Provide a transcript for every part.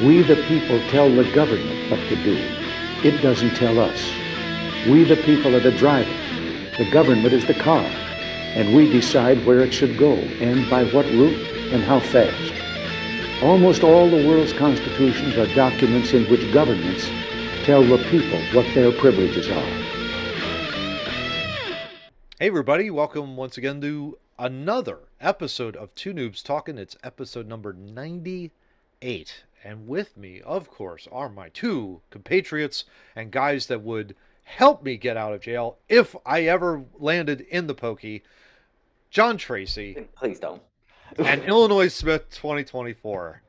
We the people tell the government what to do. It doesn't tell us. We the people are the driver. The government is the car. And we decide where it should go and by what route and how fast. Almost all the world's constitutions are documents in which governments tell the people what their privileges are. Hey everybody, welcome once again to another episode of Two Noobs Talking. It's episode number 98. And with me, of course, are my two compatriots and guys that would help me get out of jail if I ever landed in the pokey. John Tracy. Please don't. And Illinois Smith 2024.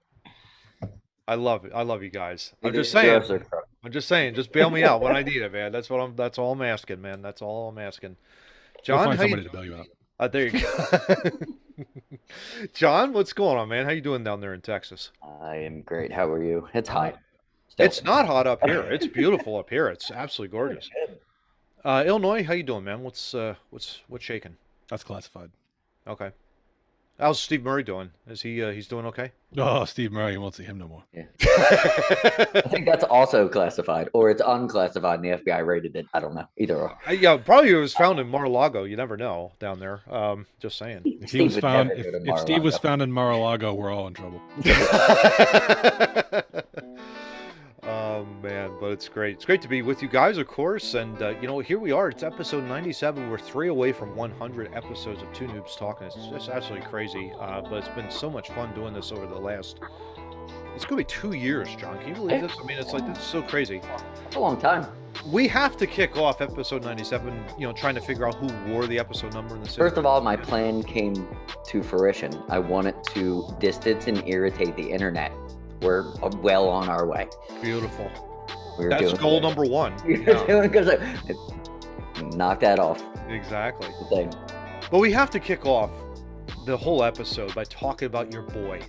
I love it. I love you guys. I'm just saying. Just bail me out when I need it, man. That's all I'm asking, man. That's all I'm asking. John, we'll find somebody to bail you out. There you go. John, what's going on, man? How you doing down there in Texas? I am great. How are you? It's hot. It's not hot up here. It's beautiful up here. It's absolutely gorgeous. Illinois, how you doing, man? What's shaking? That's classified. Okay. How's Steve Murray doing? Is he's doing okay? Oh, Steve Murray, you won't see him no more. Yeah. I think that's also classified, or it's unclassified, and the FBI rated it. I don't know. Either or. Yeah, probably it was found in Mar-a-Lago. You never know down there. Just saying. If Steve was found in Mar-a-Lago, we're all in trouble. Oh man, but it's great. It's great to be with you guys, of course. And here we are. It's episode 97. We're 3 away from 100 episodes of Two Noobs Talking. It's just absolutely crazy. But it's been so much fun doing this over the last. It's going to be 2 years, John. Can you believe this? I mean, it's like this is so crazy. It's a long time. We have to kick off episode 97. Trying to figure out who wore the episode number in the city. First of all, my plan came to fruition. I wanted to distance and irritate the internet. We're well on our way. Beautiful. That's goal number 1. Knock that off. Exactly. But we have to kick off the whole episode by talking about your boy,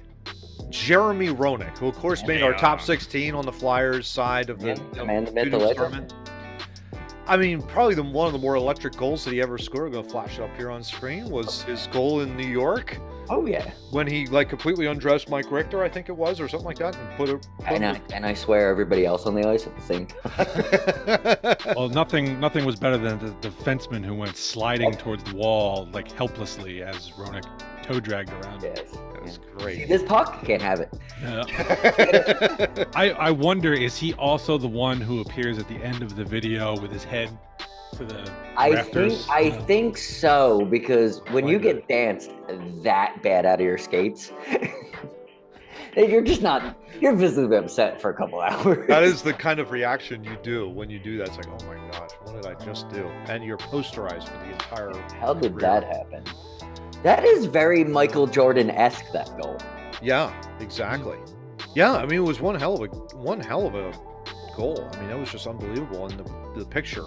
Jeremy Roenick, who of course made our top 16 on the Flyers side of the tournament. I mean, probably one of the more electric goals that he ever scored, I'm going to flash it up here on screen, was his goal in New York. Oh, yeah. When he, completely undressed Mike Richter, I think it was, or something like that, and put it... And I swear everybody else on the ice at the same time. Well, nothing was better than the defenseman who went sliding towards the wall, helplessly, as Roenick toe-dragged around. Yes. That was great. See, this puck can't have it. Yeah. I wonder, is he also the one who appears at the end of the video with his head to the rafters? I think so, because when you get danced that bad out of your skates, you're visibly upset for a couple hours. That is the kind of reaction you do when you do that. It's like, oh my gosh, what did I just do? And you're posterized for the entire How did that happen? That is very Michael Jordan-esque, that goal. Yeah, exactly. Yeah, I mean, it was one hell of a goal. I mean, that was just unbelievable. And the picture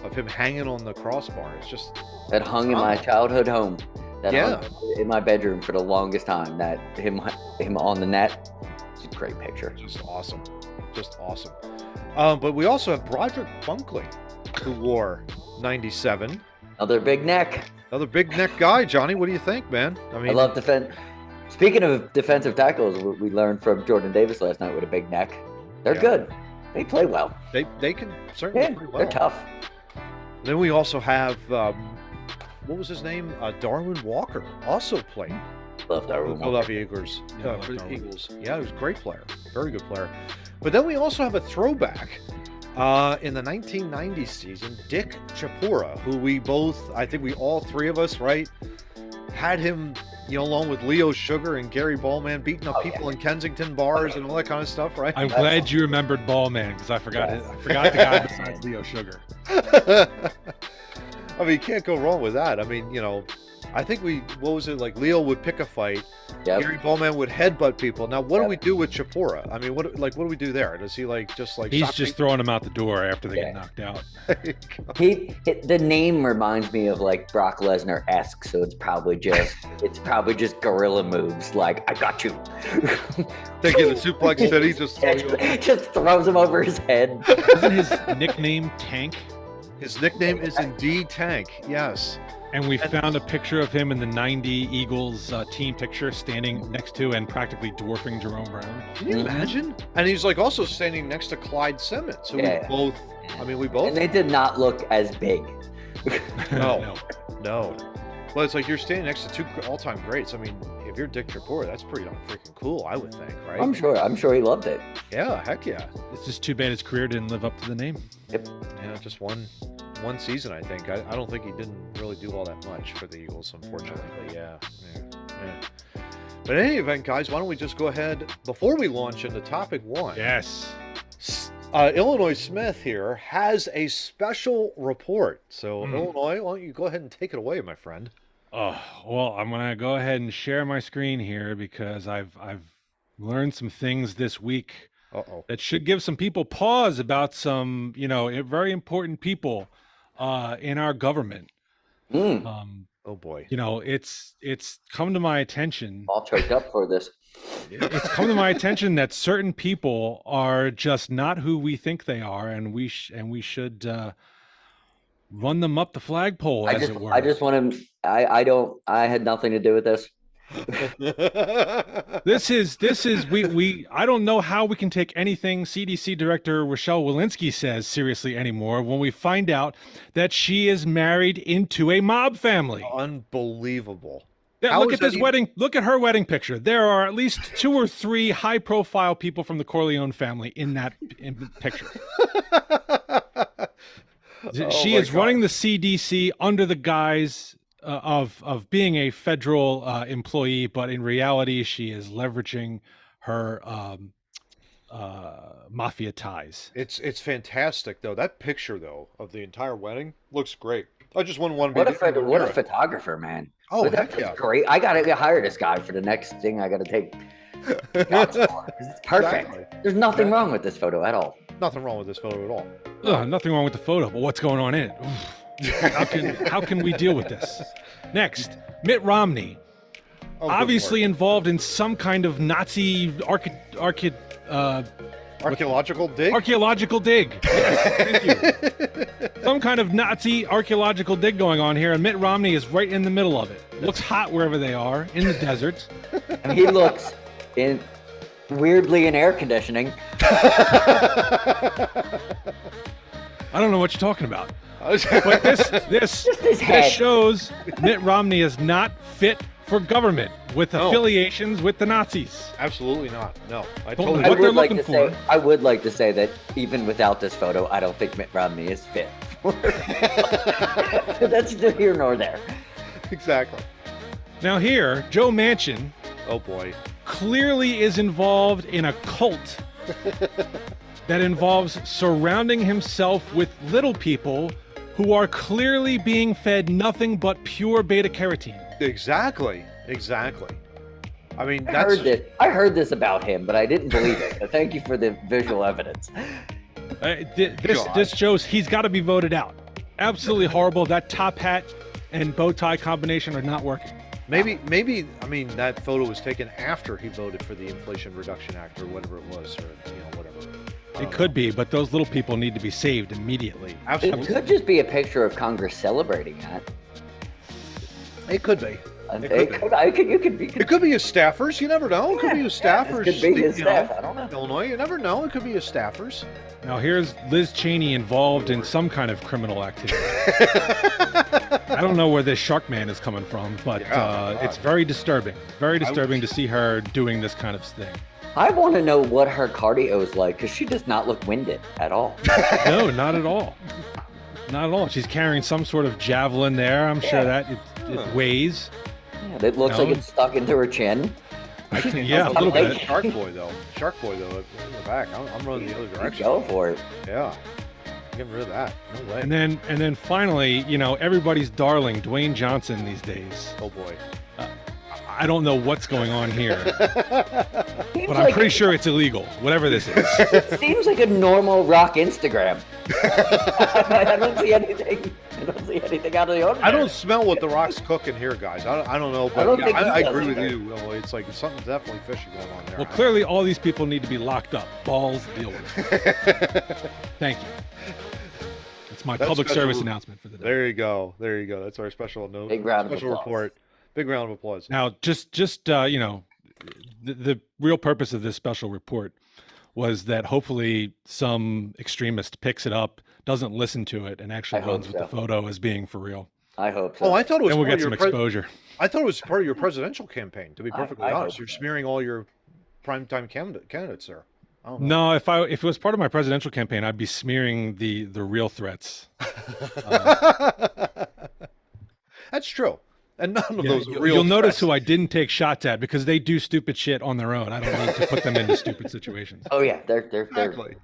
of him hanging on the crossbar, it's just... That hung in my childhood home. That hung in my bedroom for the longest time. That him on the net. It's a great picture. Just awesome. Just awesome. But we also have Broderick Bunkley, who wore 97. Another big neck. Another big neck guy. Johnny, what do you think, man? I love defense. Speaking of defensive tackles, we learned from Jordan Davis last night with a big neck. They're good. They play well. They can certainly play well. They're tough. Then we also have, what was his name? Darwin Walker also played. Love Darwin Walker. Philadelphia Eagles. Yeah, he was a great player. Very good player. But then we also have a throwback. In the 1990 season, Dick Chapura, who I think we all three of us, right, had him, along with Leo Sugar and Gary Ballman, beating up people in Kensington bars and all that kind of stuff, right? I'm glad you remembered Ballman, because I forgot the guy besides Leo Sugar. I mean, you can't go wrong with that. I mean, I think Leo would pick a fight. Yep. Gary Ballman would headbutt people. Now, what do we do with Chapura? I mean, what do we do there? Does he He's just throwing them out the door after they get knocked out. The name reminds me of Brock Lesnar-esque, so it's probably just gorilla moves. I got you. Taking the suplex city, just throws him over his head. Isn't his nickname Tank? His nickname is indeed Tank. Yes. And we found a picture of him in the '90 Eagles team picture, standing next to and practically dwarfing Jerome Brown. Can you imagine? And he's like also standing next to Clyde Simmons, who we both. I mean, we both. And they did not look as big. No. Well, it's like you're standing next to two all-time greats. I mean, if you're Dick Tracore, that's pretty darn freaking cool, I would think, right? I'm sure he loved it. Yeah, heck yeah. It's just too bad his career didn't live up to the name. Yep. Yeah, just one season, I think. I don't think he didn't really do all that much for the Eagles, unfortunately. But yeah. But in any event, guys, why don't we just go ahead before we launch into topic 1? Yes. Illinois Smith here has a special report. So, Illinois, why don't you go ahead and take it away, my friend? Oh, well, I'm going to go ahead and share my screen here because I've learned some things this week that should give some people pause about some, very important people in our government. Oh boy. It's come to my attention. All choked up for this. It's come to my attention that certain people are just not who we think they are, and we should run them up the flagpole, as it were. I just want to. I had nothing to do with this. This is we I don't know how we can take anything CDC Director Rochelle Walensky says seriously anymore when we find out that she is married into a mob family. Unbelievable. Look at this wedding. Look at her wedding picture. There are at least 2 or 3 high-profile people from the Corleone family in that picture. She is running the CDC under the guise of being a federal employee, but in reality, she is leveraging her mafia ties. It's fantastic, though. That picture, though, of the entire wedding looks great. I just wouldn't want to be. What a photographer, man. Oh, heck yeah. Great. I got to hire this guy for the next thing I got to take. It's perfect. Exactly. There's nothing wrong with this photo at all. Nothing wrong with this photo at all. Nothing wrong with the photo, but what's going on in it? How can we deal with this? Next, Mitt Romney. Obviously involved in some kind of Nazi archaeological dig? Archaeological dig. Yes, thank you. Some kind of Nazi archaeological dig going on here, and Mitt Romney is right in the middle of it. Looks hot wherever they are, in the desert. And he looks weirdly in air conditioning. I don't know what you're talking about. But this shows Mitt Romney is not fit for government with affiliations with the Nazis. Absolutely not. No. I would like to say that even without this photo, I don't think Mitt Romney is fit. That's neither here nor there. Exactly. Now here, Joe Manchin. Oh boy. Clearly is involved in a cult that involves surrounding himself with little people who are clearly being fed nothing but pure beta carotene. Exactly. I mean, I heard this about him, but I didn't believe it. So thank you for the visual evidence. This shows he's got to be voted out. Absolutely horrible. That top hat and bow tie combination are not working. Maybe. I mean, that photo was taken after he voted for the Inflation Reduction Act or whatever it was, or whatever. It could be, but those little people need to be saved immediately. Absolutely. It could just be a picture of Congress celebrating that. It could be. It could be his staffers. You never know. It could be his staffers. It could be his staff. I don't know. Illinois. You never know. It could be his staffers. Now here's Liz Cheney involved in some kind of criminal activity. I don't know where this Shark Man is coming from, but it's very disturbing. Very disturbing to see her doing this kind of thing. I want to know what her cardio is like, because she does not look winded at all. No, not at all. Not at all. She's carrying some sort of javelin there. I'm sure that it weighs. Yeah, it looks like it's stuck into her chin. Yeah, a little bit. Shark Boy though, in the back. I'm running the other direction. Go for it. Yeah. Getting rid of that. No way. And then finally, everybody's darling, Dwayne Johnson these days. Oh boy. I don't know what's going on here, but I'm pretty sure it's illegal, whatever this is. It seems like a normal rock Instagram. I don't see anything out of the ordinary. I don't smell what the Rock's cooking here, guys. I don't know, but I agree with you. It's like something's definitely fishy going on there. Well, clearly all these people need to be locked up. Balls, deal with it. Thank you. It's my public service announcement for the day. There you go. There you go. That's our special note. Big round special of applause. report. Big round of applause. Now, just you know, the real purpose of this special report was that hopefully some extremist picks it up, doesn't listen to it, and actually runs with the photo as being for real. I hope so. Oh, I thought it was. And we'll get some exposure. I thought it was part of your presidential campaign. To be perfectly honest, you're smearing all your primetime candidates, sir. No, if it was part of my presidential campaign, I'd be smearing the real threats. That's true. And none of those real You'll notice threats. who I didn't take shots at because they do stupid shit on their own. I don't need to put them into stupid situations. Oh yeah, they're Exactly.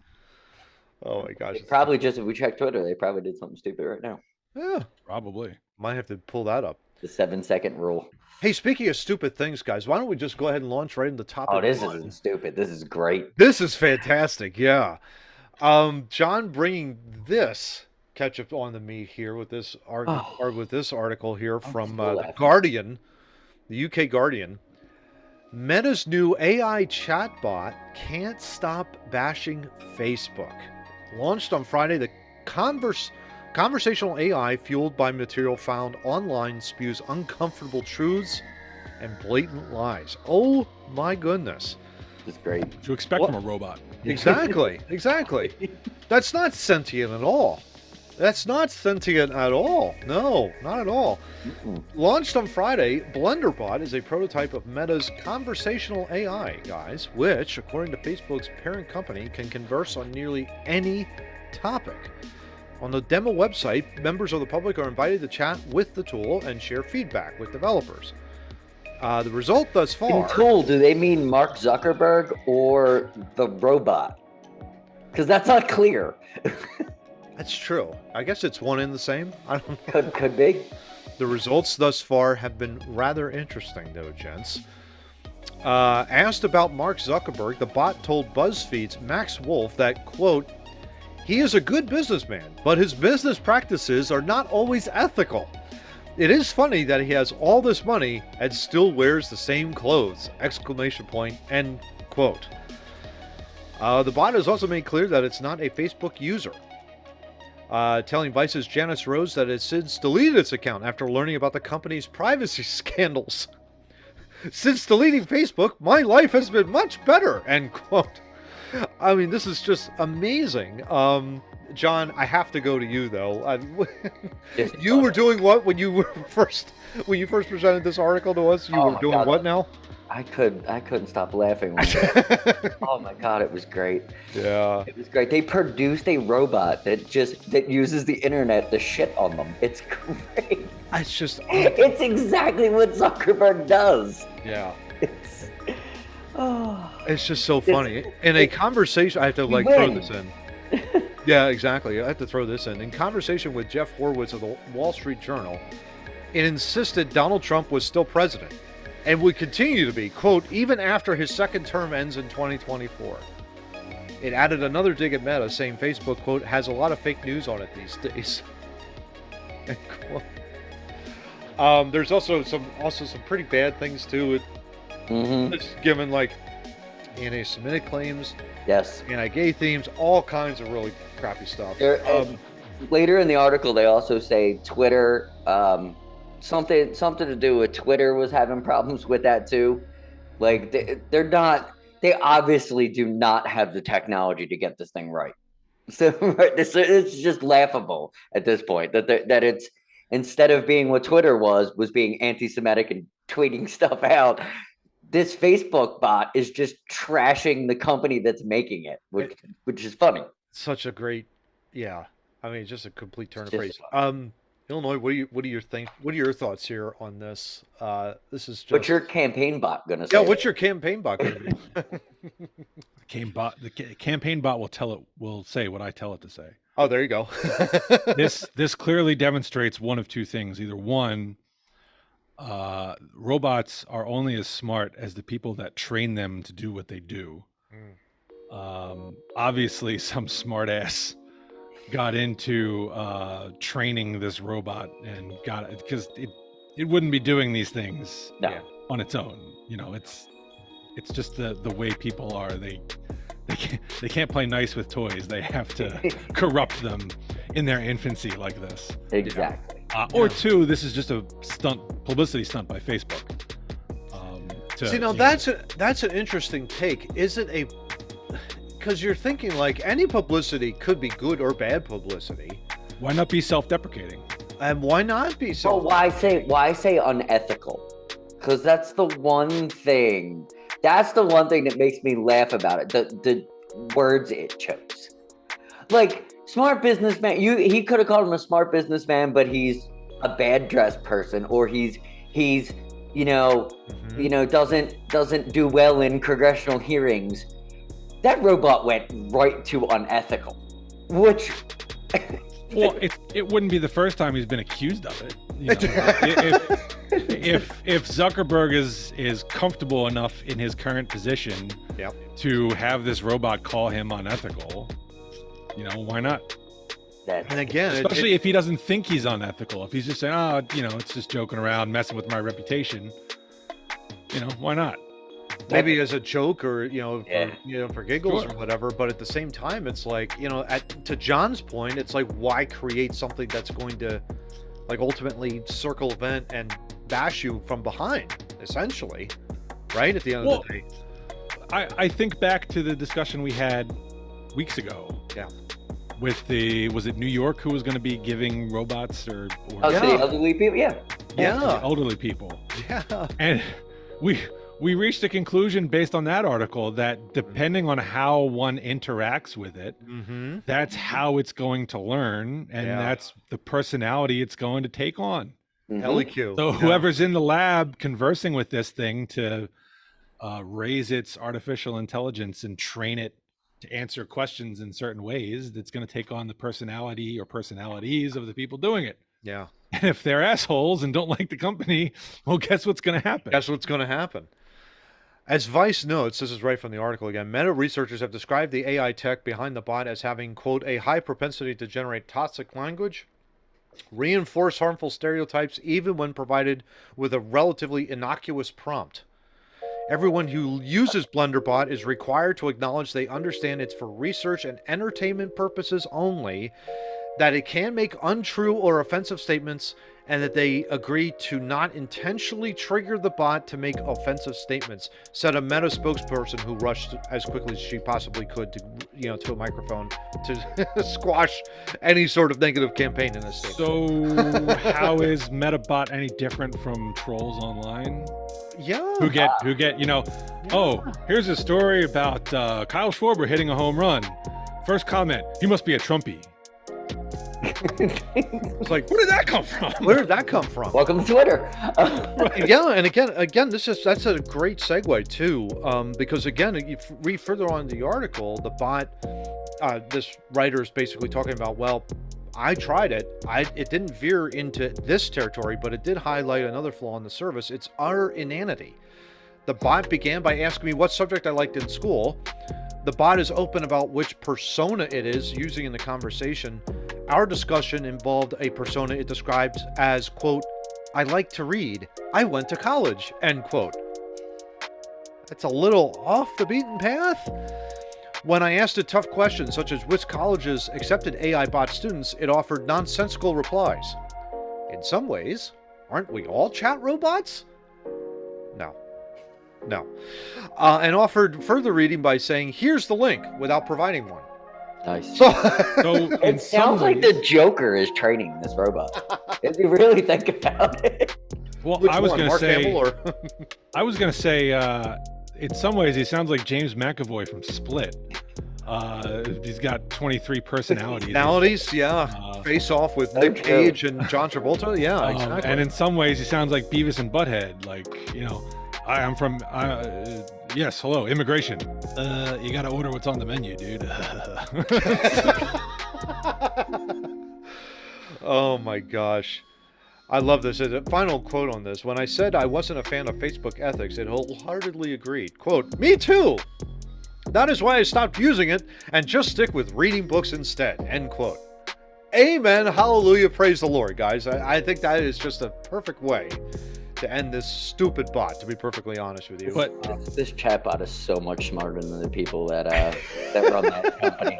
Oh my gosh. Probably just if we check Twitter, they probably did something stupid right now. Yeah, probably. Might have to pull that up. The 7-second rule. Hey, speaking of stupid things, guys, why don't we just go ahead and launch right into the topic? Oh, this isn't stupid. This is great. This is fantastic. Yeah. John bringing this catch up on the me here with this article here from the Guardian, the UK Guardian. Meta's new AI chatbot can't stop bashing Facebook. Launched on Friday, the conversational AI fueled by material found online spews uncomfortable truths and blatant lies. Oh my goodness. It's great. What you expect from a robot. Exactly. That's not sentient at all. That's not sentient at all. No, not at all. Launched on Friday, BlenderBot is a prototype of Meta's conversational AI, guys, which, according to Facebook's parent company, can converse on nearly any topic. On the demo website, members of the public are invited to chat with the tool and share feedback with developers. The result thus far... In tool, do they mean Mark Zuckerberg or the robot? Because that's not clear. That's true. I guess it's one and the same. I don't Could be. The results thus far have been rather interesting, though, gents. Asked about Mark Zuckerberg, the bot told BuzzFeed's Max Wolf that, quote, he is a good businessman, but his business practices are not always ethical. It is funny that he has all this money and still wears the same clothes! Exclamation point, end quote. The bot has also made clear that it's not a Facebook user. Telling Vice's Janice Rose that it has since deleted its account after learning about the company's privacy scandals. Since deleting Facebook, my life has been much better, end quote. I mean, this is just amazing. John, I have to go to you though. You were doing what when you first presented this article to us? You were doing what now? I couldn't stop laughing. Oh my god, it was great. Yeah, it was great. They produced a robot that uses the internet to shit on them. It's great. It's exactly what Zuckerberg does. Yeah. It's just so funny. In a conversation, I have to throw this in. Yeah, exactly. I have to throw this in. In conversation with Jeff Horowitz of the Wall Street Journal, it insisted Donald Trump was still president and would continue to be, quote, even after his second term ends in 2024. It added another dig at Meta, saying Facebook, quote, has a lot of fake news on it these days. End quote. There's also some pretty bad things too. It's given like anti-Semitic claims, yes, anti-gay themes, all kinds of really crappy stuff. Later in the article, they also say Twitter, something to do with Twitter was having problems with that too. Like they obviously do not have the technology to get this thing right. So it's just laughable at this point that it's, instead of being what Twitter was being anti-Semitic and tweeting stuff out, this Facebook bot is just trashing the company that's making it, which is funny. Such a great, yeah. I mean, just a complete turn of phrase. Illinois, what do you think? What are your thoughts here on this? This is just... What's your campaign bot gonna say? Yeah, what's your campaign bot gonna do? The campaign bot will say what I tell it to say. Oh, there you go. This clearly demonstrates one of two things. Either one, robots are only as smart as the people that train them to do what they do. Obviously, some smartass got into training this robot and got it because it wouldn't be doing these things on its own. You know, it's just the way people are. They can't play nice with toys. They have to corrupt them in their infancy like this. Exactly. Or two, this is just a publicity stunt by Facebook. That's an interesting take. Is it a... Because you're thinking like any publicity could be good or bad publicity. Why not be self-deprecating? And why not be self-deprecating? Well, why say unethical? Because that's the one thing. That's the one thing that makes me laugh about it. The words it chose. Like, smart businessman. He could have called him a smart businessman, but he's a bad dressed person, or he's doesn't do well in congressional hearings. That robot went right to unethical, which... Well, it wouldn't be the first time he's been accused of it. If Zuckerberg is comfortable enough in his current position to have this robot call him unethical, why not? And again, especially if he doesn't think he's unethical, if he's just saying, it's just joking around, messing with my reputation, why not? Maybe as a joke or for giggles or whatever, but at the same time it's like, to John's point, it's like, why create something that's going to like ultimately circle event and bash you from behind, essentially, right? At the end of the day. I think back to the discussion we had weeks ago. Yeah. With was it New York who was going to be giving robots or the elderly people? Yeah. The elderly people. Yeah. And we reached a conclusion based on that article that depending on how one interacts with it, that's how it's going to learn, and that's the personality it's going to take on. LEQ. So whoever's in the lab conversing with this thing to raise its artificial intelligence and train it to answer questions in certain ways, that's going to take on the personality or personalities of the people doing it. Yeah. And if they're assholes and don't like the company, well, guess what's going to happen? Guess what's going to happen? As Vice notes, this is right from the article again, Meta researchers have described the AI tech behind the bot as having, quote, a high propensity to generate toxic language, reinforce harmful stereotypes, even when provided with a relatively innocuous prompt. Everyone who uses BlenderBot is required to acknowledge they understand it's for research and entertainment purposes only, that it can make untrue or offensive statements, and that they agree to not intentionally trigger the bot to make offensive statements, said a Meta spokesperson who rushed as quickly as she possibly could to a microphone to squash any sort of negative campaign in this state. So how is MetaBot any different from trolls online? Yeah. Who get here's a story about Kyle Schwarber hitting a home run. First comment, he must be a Trumpy. It's like, where did that come from? Where did that come from? Welcome to Twitter. Right. Yeah, and again, that's a great segue too, because again, if you read further on the article, the bot, this writer is basically talking about, well, I tried it. It didn't veer into this territory, but it did highlight another flaw in the service. It's utter inanity. The bot began by asking me what subject I liked in school. The bot is open about which persona it is using in the conversation. Our discussion involved a persona it describes as, quote, I like to read. I went to college, end quote. That's a little off the beaten path. When I asked it tough questions, such as which colleges accepted AI bot students, it offered nonsensical replies. In some ways, aren't we all chat robots? No. And offered further reading by saying, here's the link, without providing one. Nice. So it sounds like the Joker is training this robot. If you really think about it. Well, I was going to say, in some ways, he sounds like James McAvoy from Split. He's got 23 personalities. Yeah. Face Off with Nick Cage and John Travolta. Yeah, exactly. And in some ways, he sounds like Beavis and Butthead. Like, Hi, I'm from, yes, hello, immigration. You gotta order what's on the menu, dude. Oh my gosh. I love this. As a final quote on this, when I said I wasn't a fan of Facebook ethics, it wholeheartedly agreed. Quote, me too! That is why I stopped using it and just stick with reading books instead, end quote. Amen, hallelujah, praise the Lord, guys. I think that is just a perfect way to end this stupid bot, to be perfectly honest with you. But this chatbot is so much smarter than the people that run that company.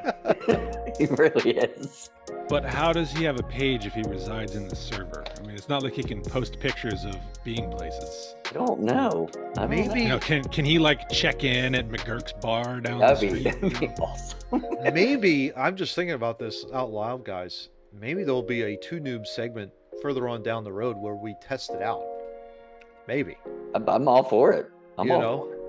He really is. But how does he have a page if he resides in the server? I mean, it's not like he can post pictures of being places. I don't know. Maybe. You know, can he like check in at McGurk's bar down the street? That'd be awesome. Maybe, I'm just thinking about this out loud, guys. Maybe there'll be a Two Noobs segment further on down the road where we test it out. Maybe. I'm all for it. I'm all for it.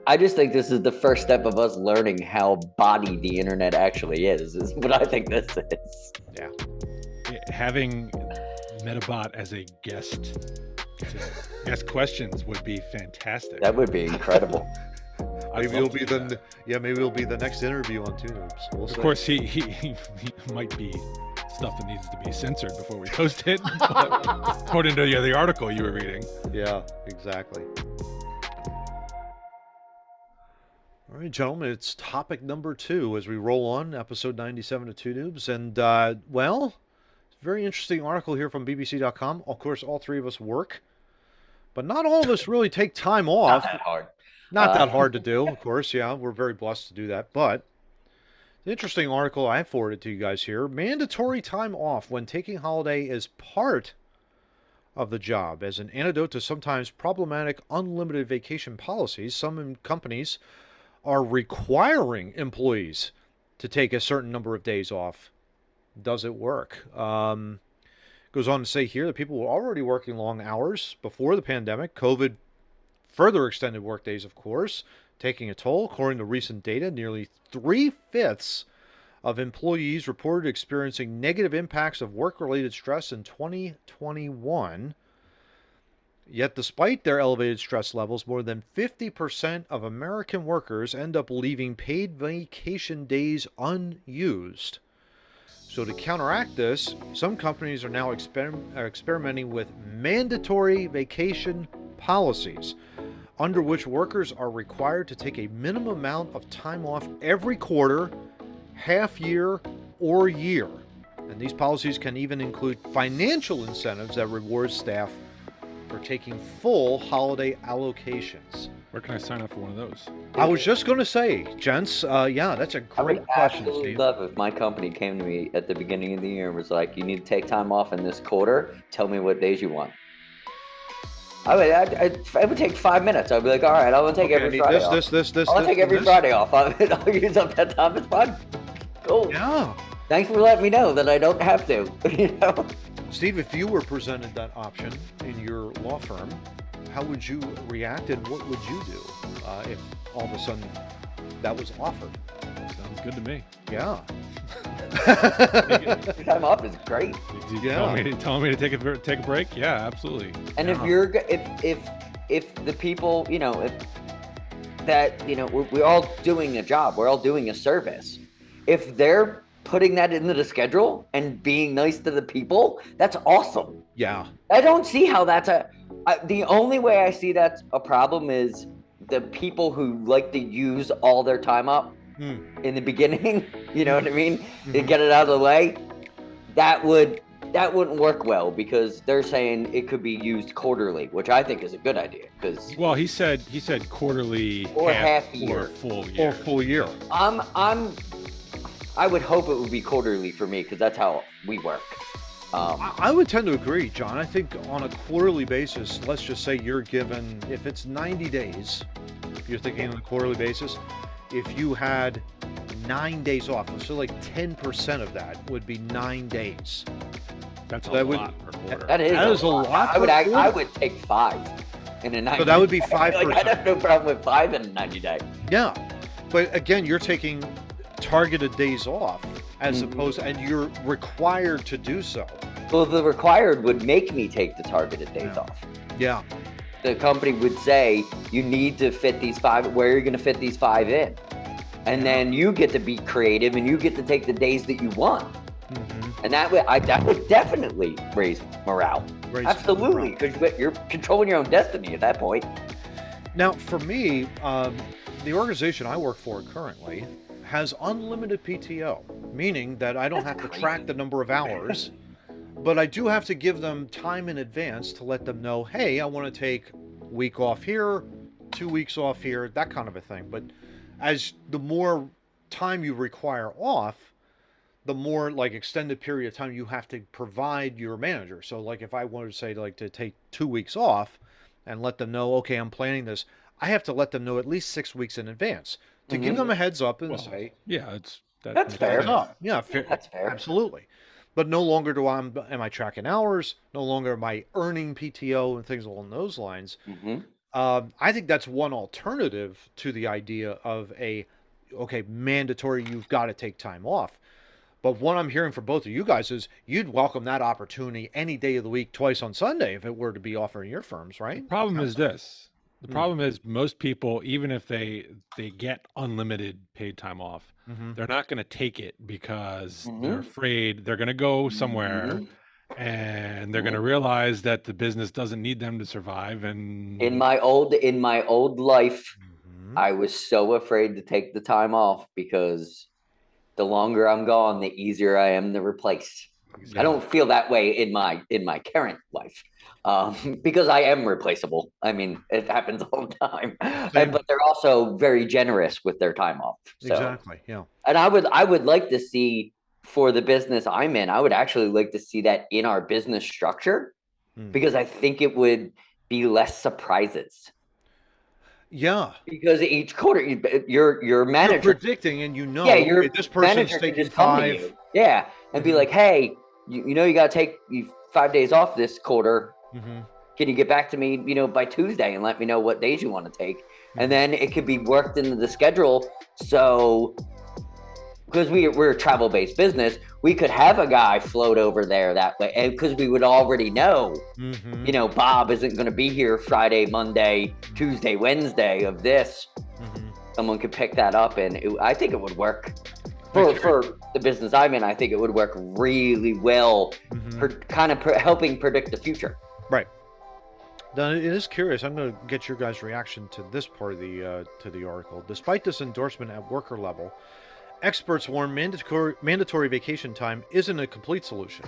I just think this is the first step of us learning how body the internet actually is what I think this is. Yeah. Having MetaBot as a guest to ask questions would be fantastic. That would be incredible. Maybe it'll be maybe it'll be the next interview on Two Noobs. We'll see. Of course, he might be stuff that needs to be censored before we post it, according to the article you were reading. Yeah, exactly. All right, gentlemen, it's topic number 2 as we roll on episode 97 of Two Noobs. And, well, very interesting article here from BBC.com. Of course, all three of us work, but not all of us really take time off. Not that hard. Not that hard to do, of course. Yeah, we're very blessed to do that. But the interesting article I forwarded to you guys here, mandatory time off when taking holiday is part of the job. As an antidote to sometimes problematic unlimited vacation policies, some companies are requiring employees to take a certain number of days off. Does it work? Goes on to say here that people were already working long hours before the pandemic. COVID further extended workdays, of course, taking a toll. According to recent data, nearly 3/5 of employees reported experiencing negative impacts of work-related stress in 2021. Yet despite their elevated stress levels, more than 50% of American workers end up leaving paid vacation days unused. So to counteract this, some companies are now experimenting with mandatory vacation policies, under which workers are required to take a minimum amount of time off every quarter, half year, or year. And these policies can even include financial incentives that reward staff for taking full holiday allocations. Where can I sign up for one of those? I was just going to say, gents, yeah, that's a great question, Steve. I would love if my company came to me at the beginning of the year and was like, you need to take time off in this quarter. Tell me what days you want. I would take 5 minutes. I'd be like, all right, I want to take every Friday off. I'll take every Friday off. I'll use up that time. It's fine. Cool. Yeah. Thanks for letting me know that I don't have to. You know? Steve, if you were presented that option in your law firm, how would you react and what would you do if all of a sudden that was offered? Sounds good to me. Yeah. Time off is great. Telling me to take a break? Yeah, absolutely. And if the people, we're all doing a job, we're all doing a service. If they're putting that into the schedule and being nice to the people, that's awesome. Yeah. I don't see how that's the only way I see that's a problem is the people who like to use all their time up in the beginning, you know what I mean? To get it out of the way. That wouldn't work well because they're saying it could be used quarterly, which I think is a good idea. Well, he said quarterly or half year or full year. Or full year. I would hope it would be quarterly for me because that's how we work. I would tend to agree, John. I think on a quarterly basis, let's just say you're given, if it's 90 days, if you're thinking on a quarterly basis, if you had 9 days off, so like 10% of that would be 9 days. That's a lot per quarter. That is a lot. I would take 5 in a 90. So that would be 5%. I'd have no problem with 5 in a 90 day. Yeah, but again, you're taking targeted days off as opposed, and you're required to do so. Well, the required would make me take the targeted days off. Yeah. The company would say, you need to fit these 5, where are you going to fit these 5 in? And then you get to be creative and you get to take the days that you want. And that would definitely raise morale. Absolutely, because you're controlling your own destiny at that point. Now, for me, the organization I work for currently has unlimited PTO, meaning that I don't have to track the number of hours, but I do have to give them time in advance to let them know, hey, I want to take a week off here, 2 weeks off here, that kind of a thing. But as the more time you require off, the more like extended period of time you have to provide your manager. So like if I wanted to say like to take 2 weeks off and let them know, okay, I'm planning this, I have to let them know at least 6 weeks in advance to give them a heads up and say, yeah, that's fair. Yeah, fair. That's fair. Absolutely. But no longer am I tracking hours, no longer am I earning PTO and things along those lines. I think that's one alternative to the idea of mandatory, you've got to take time off. But what I'm hearing from both of you guys is you'd welcome that opportunity any day of the week, twice on Sunday, if it were to be offered in your firms, right? The problem is this. The problem is most people, even if they get unlimited paid time off, they're not going to take it because they're afraid they're going to go somewhere and they're going to realize that the business doesn't need them to survive. And in my old life, I was so afraid to take the time off because the longer I'm gone, the easier I am to replace. Exactly. I don't feel that way in my current life because I am replaceable. I mean, it happens all the time. But they're also very generous with their time off. So. Exactly. Yeah. And I would like to see, for the business I'm in, I would actually like to see that in our business structure because I think it would be less surprises. Yeah, because each quarter, your manager, you're predicting, and your this person's taking 5. Yeah, and be like, hey, you got to take 5 days off this quarter. Can you get back to me, by Tuesday and let me know what days you want to take? And then it could be worked into the schedule. So, because we're a travel-based business, we could have a guy float over there that way, and because we would already know, Bob isn't going to be here Friday, Monday, Tuesday, Wednesday of this. Someone could pick that up, and I think it would work for the business I'm in. I think it would work really well for helping predict the future. Right. Now, it is curious. I'm going to get your guys' reaction to this part of the article. Despite this endorsement at worker level, experts warn mandatory vacation time isn't a complete solution.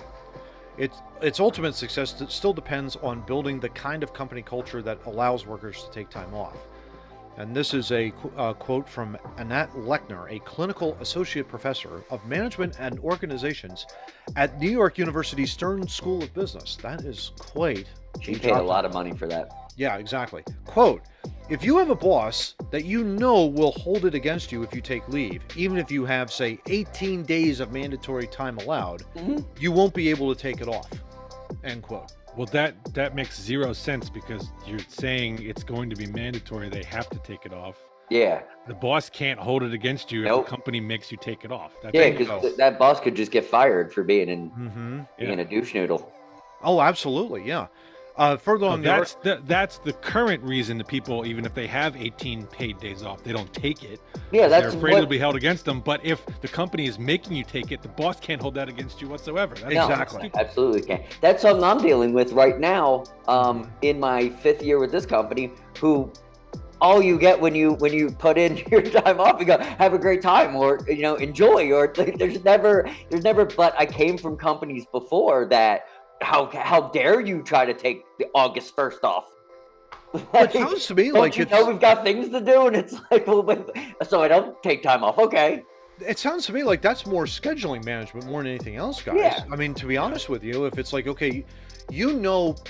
Its ultimate success still depends on building the kind of company culture that allows workers to take time off. And this is a quote from Annette Lechner, a clinical associate professor of management and organizations at New York University Stern School of Business. That is quite. She paid a lot of money for that. Yeah, exactly. Quote, if you have a boss that will hold it against you if you take leave, even if you have, say, 18 days of mandatory time allowed, you won't be able to take it off. End quote. Well, that makes zero sense because you're saying it's going to be mandatory. They have to take it off. Yeah. The boss can't hold it against you if the company makes you take it off. Because that boss could just get fired for being a douche noodle. Oh, absolutely, yeah. Further on, that's the current reason that people, even if they have 18 paid days off, they don't take it. Yeah, they're afraid it'll be held against them. But if the company is making you take it, the boss can't hold that against you whatsoever. Exactly, absolutely can't. That's something I'm dealing with right now. In my 5th year with this company, who all you get when you put in your time off, you go have a great time or enjoy, or there's never. But I came from companies before that. How dare you try to take the August 1st off? It sounds to me like we've got things to do, and it's like, well, so I don't take time off. Okay. It sounds to me like that's more scheduling management more than anything else, guys. Yeah. I mean, to be honest with you, if it's like, okay,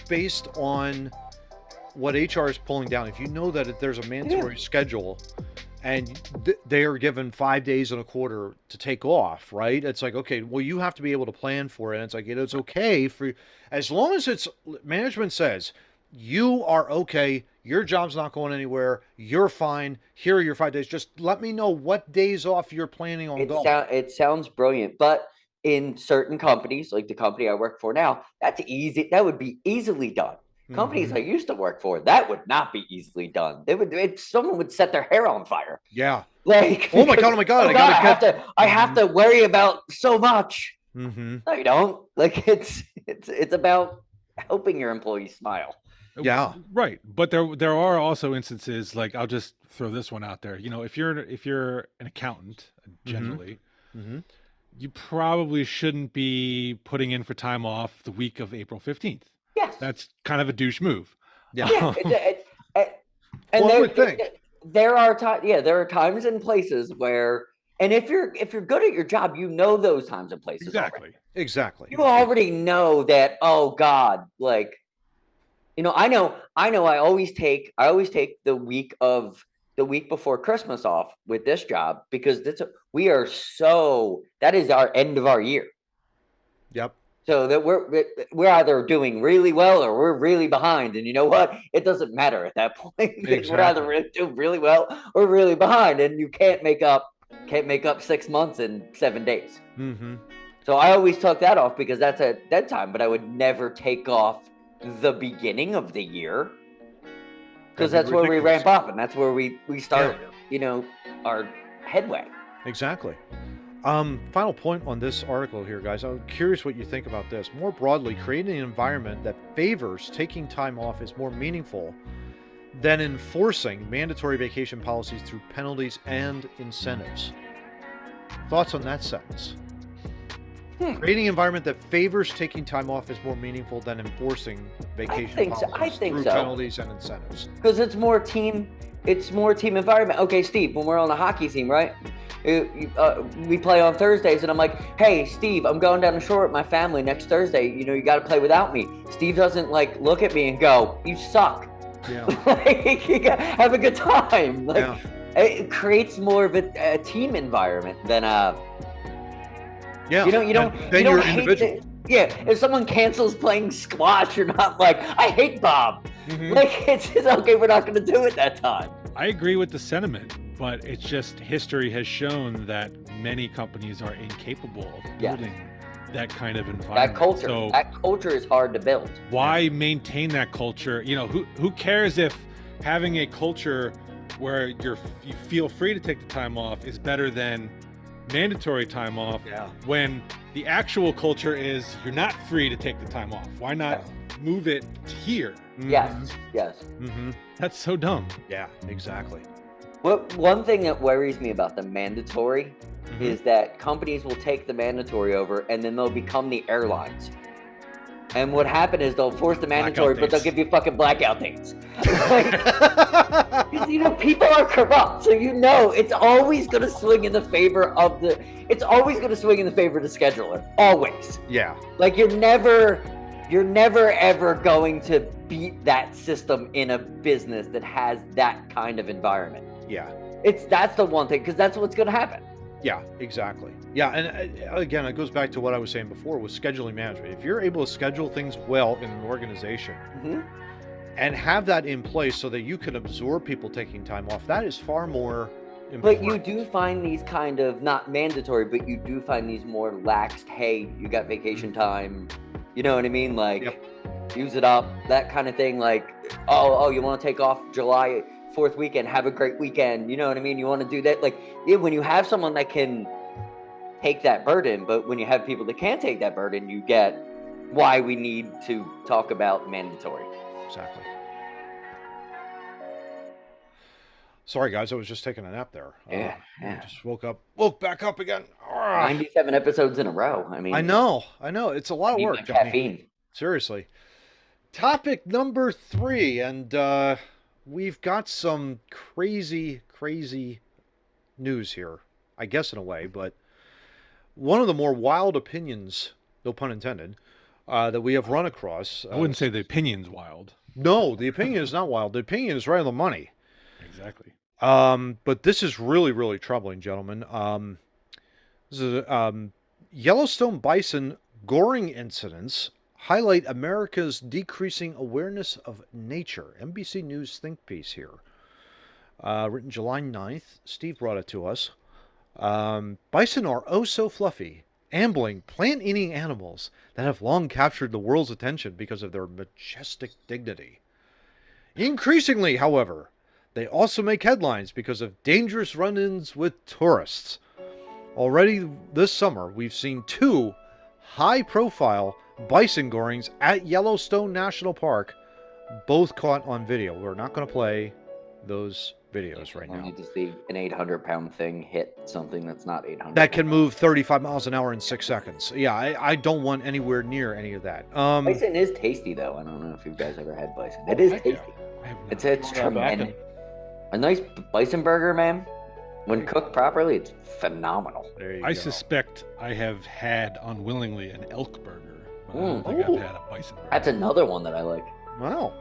based on what HR is pulling down, if you know that there's a mandatory schedule and they are given 5 days in a quarter to take off, right? It's like, okay, well, you have to be able to plan for it. And it's like, it's okay for as long as management says you are okay, your job's not going anywhere, you're fine, here are your 5 days. Just let me know what days off you're planning on going. It sounds brilliant, but in certain companies, like the company I work for now, that's easy. That would be easily done. Companies I used to work for, that would not be easily done. Someone would set their hair on fire. Yeah. Like, oh my god! I have to worry about so much. No, you don't. Like, it's about helping your employees smile. Yeah. Right. But there are also instances, like, I'll just throw this one out there. If you're an accountant, generally, you probably shouldn't be putting in for time off the week of April 15th. Yes. That's kind of a douche move. Yeah. And there are times and places where And if you're good at your job, you know those times and places. Exactly. You already know that. Oh God, like, I know. I always take the week before Christmas off with this job because that is our end of our year. Yep. So that we're either doing really well or we're really behind, and you know what? It doesn't matter at that point. Exactly. We're either doing really well or really behind, and you can't make up 6 months in 7 days. Mm-hmm. So I always took that off because that's at that time, but I would never take off the beginning of the year because that's where we ramp up and that's where we start, our headway. Exactly. Final point on this article here, guys. I'm curious what you think about this. More broadly, creating an environment that favors taking time off is more meaningful than enforcing mandatory vacation policies through penalties and incentives. Thoughts on that sentence? Creating an environment that favors taking time off is more meaningful than enforcing vacation policies through penalties and incentives. Because it's more team environment. Okay, Steve, when we're on the hockey team, right? We play on Thursdays, and I'm like, hey, Steve, I'm going down the shore with my family next Thursday. You got to play without me. Steve doesn't look at me and go, you suck. Yeah. Have a good time. It creates more of a team environment than yeah. You don't individual. If someone cancels playing squash, you're not like, I hate Bob. Mm-hmm. It's okay, we're not going to do it that time. I agree with the sentiment, but it's just history has shown that many companies are incapable of building that kind of environment. That culture is hard to build. Why maintain that culture? Who cares if having a culture where you feel free to take the time off is better than mandatory time off when the actual culture is you're not free to take the time off? Why not move it here? Yes. Mm-hmm. That's so dumb. Yeah, exactly. One thing that worries me about the mandatory is that companies will take the mandatory over and then they'll become the airlines. And what happened is they'll force the mandatory, but they'll give you fucking blackout dates. People are corrupt, so it's always going to swing in the favor of the scheduler. Always. Yeah. You're never ever going to beat that system in a business that has that kind of environment. Yeah. That's the one thing, because that's what's going to happen. Yeah, exactly. Yeah, and again, it goes back to what I was saying before with scheduling management. If you're able to schedule things well in an organization and have that in place so that you can absorb people taking time off, that is far more important. But you do find these kind of, not mandatory, but you do find these more laxed, hey, you got vacation time, you know what I mean? Use it up, that kind of thing. Oh, you want to take off July 4th weekend, have a great weekend, you know what I mean? You want to do that, when you have someone that can take that burden, but when you have people that can't take that burden, you get why we need to talk about mandatory. Exactly. Sorry guys, I was just taking a nap there. Yeah. Just woke back up again. 97 episodes in a row. I mean, I know it's a lot of work, Johnny. Caffeine. Seriously. Topic number 3, and we've got some crazy news here, I guess, in a way, but one of the more wild opinions, no pun intended, that we have run across. I wouldn't say the opinion's wild. No, the opinion is not wild. The opinion is right on the money. Exactly. But this is really troubling, gentlemen. This is Yellowstone bison goring incidents highlight America's decreasing awareness of nature. NBC News think piece here. Written July 9th. Steve brought it to us. Bison are oh so fluffy, ambling, plant-eating animals that have long captured the world's attention because of their majestic dignity. Increasingly, however, they also make headlines because of dangerous run-ins with tourists. Already this summer, we've seen 2 high-profile bison gorings at Yellowstone National Park, both caught on video. We're not going to play those videos right now. I need to see an 800-pound thing hit something that's not 800. That can move 35 miles an hour in 6 seconds. Yeah, I don't want anywhere near any of that. Bison is tasty, though. I don't know if you guys ever had bison. It is tasty. It's tremendous. A nice bison burger, man. When cooked properly, it's phenomenal. I suspect I have had unwillingly an elk burger, but I don't think I've had a bison burger. That's another one that I like. Wow.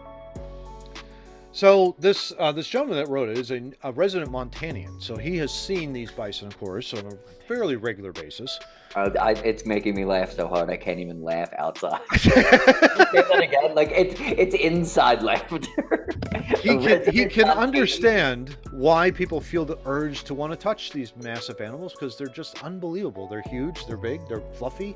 So this gentleman that wrote it is a resident Montanian. So he has seen these bison, of course, on a fairly regular basis. It's making me laugh so hard I can't even laugh outside. Say that again. Like it's inside laughter. He can understand why people feel the urge to want to touch these massive animals because they're just unbelievable. They're huge, they're big, they're fluffy.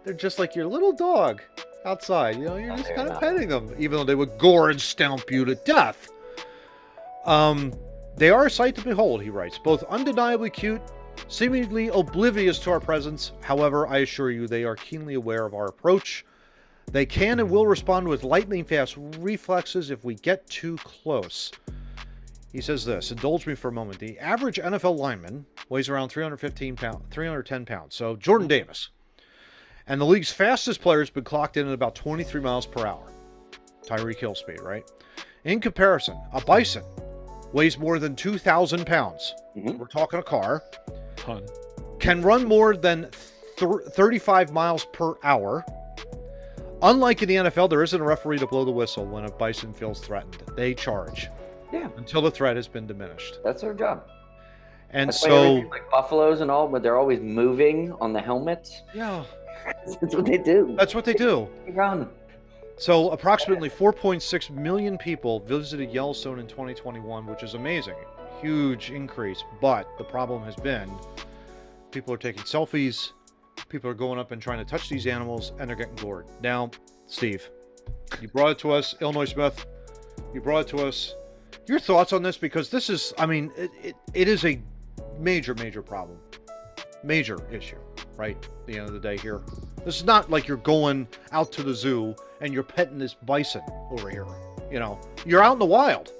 They're just like your little dog outside. You know, you're just kind of petting them, even though they would gore and stomp you to death. They are a sight to behold, he writes, both undeniably cute, seemingly oblivious to our presence. However, I assure you they are keenly aware of our approach. They can and will respond with lightning fast reflexes if we get too close. He says this, indulge me for a moment. The average NFL lineman weighs around 310 pounds. So Jordan Davis. And the league's fastest player has been clocked in at about 23 miles per hour. Tyreek Hill speed, right? In comparison, a bison weighs more than 2,000 pounds. We're talking a car. Ton. Can run more than 35 miles per hour. Unlike in the NFL, there isn't a referee to blow the whistle when a bison feels threatened. They charge. Yeah. Until the threat has been diminished. That's their job. And that's so, like buffaloes and all, but they're always moving on the helmets. Yeah. That's what they do. That's what they do. They run. So approximately 4.6 million people visited Yellowstone in 2021, which is amazing. Huge increase. But the problem has been people are taking selfies. People are going up and trying to touch these animals, and they're getting gored. Now, Steve, you brought it to us. Illinois Smith, you brought it to us. Your thoughts on this? Because this is, I mean, it is a major problem. Major issue, right? At the end of the day here. This is not like you're going out to the zoo and you're petting this bison over here. You know, you're out in the wild,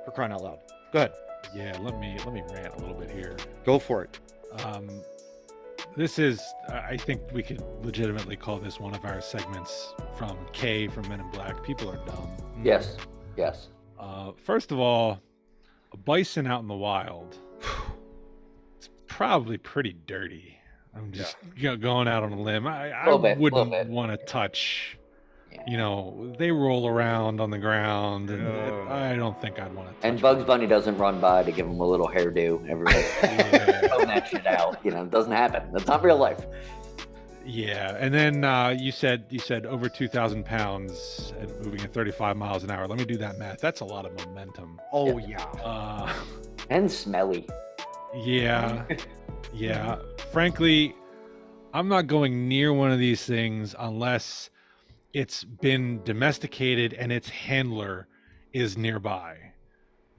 for crying out loud. Go ahead. Yeah, let me rant a little bit here. Go for it. This is, I think we could legitimately call this one of our segments from K from Men in Black. People are dumb. Yes. First of all, a bison out in the wild, it's probably pretty dirty. I'm just going out on a limb. I wouldn't want to touch. You know, they roll around on the ground, and I don't think I'd want to touch. And Bugs Bunny doesn't run by to give him a little hairdo. Everybody throwing that shit out. You know, it doesn't happen. That's not real life. Yeah, and then you said over 2,000 pounds and moving at 35 miles an hour. Let me do that math. That's a lot of momentum. Oh yeah. And smelly. Yeah. Yeah. Frankly, I'm not going near one of these things unless it's been domesticated and its handler is nearby.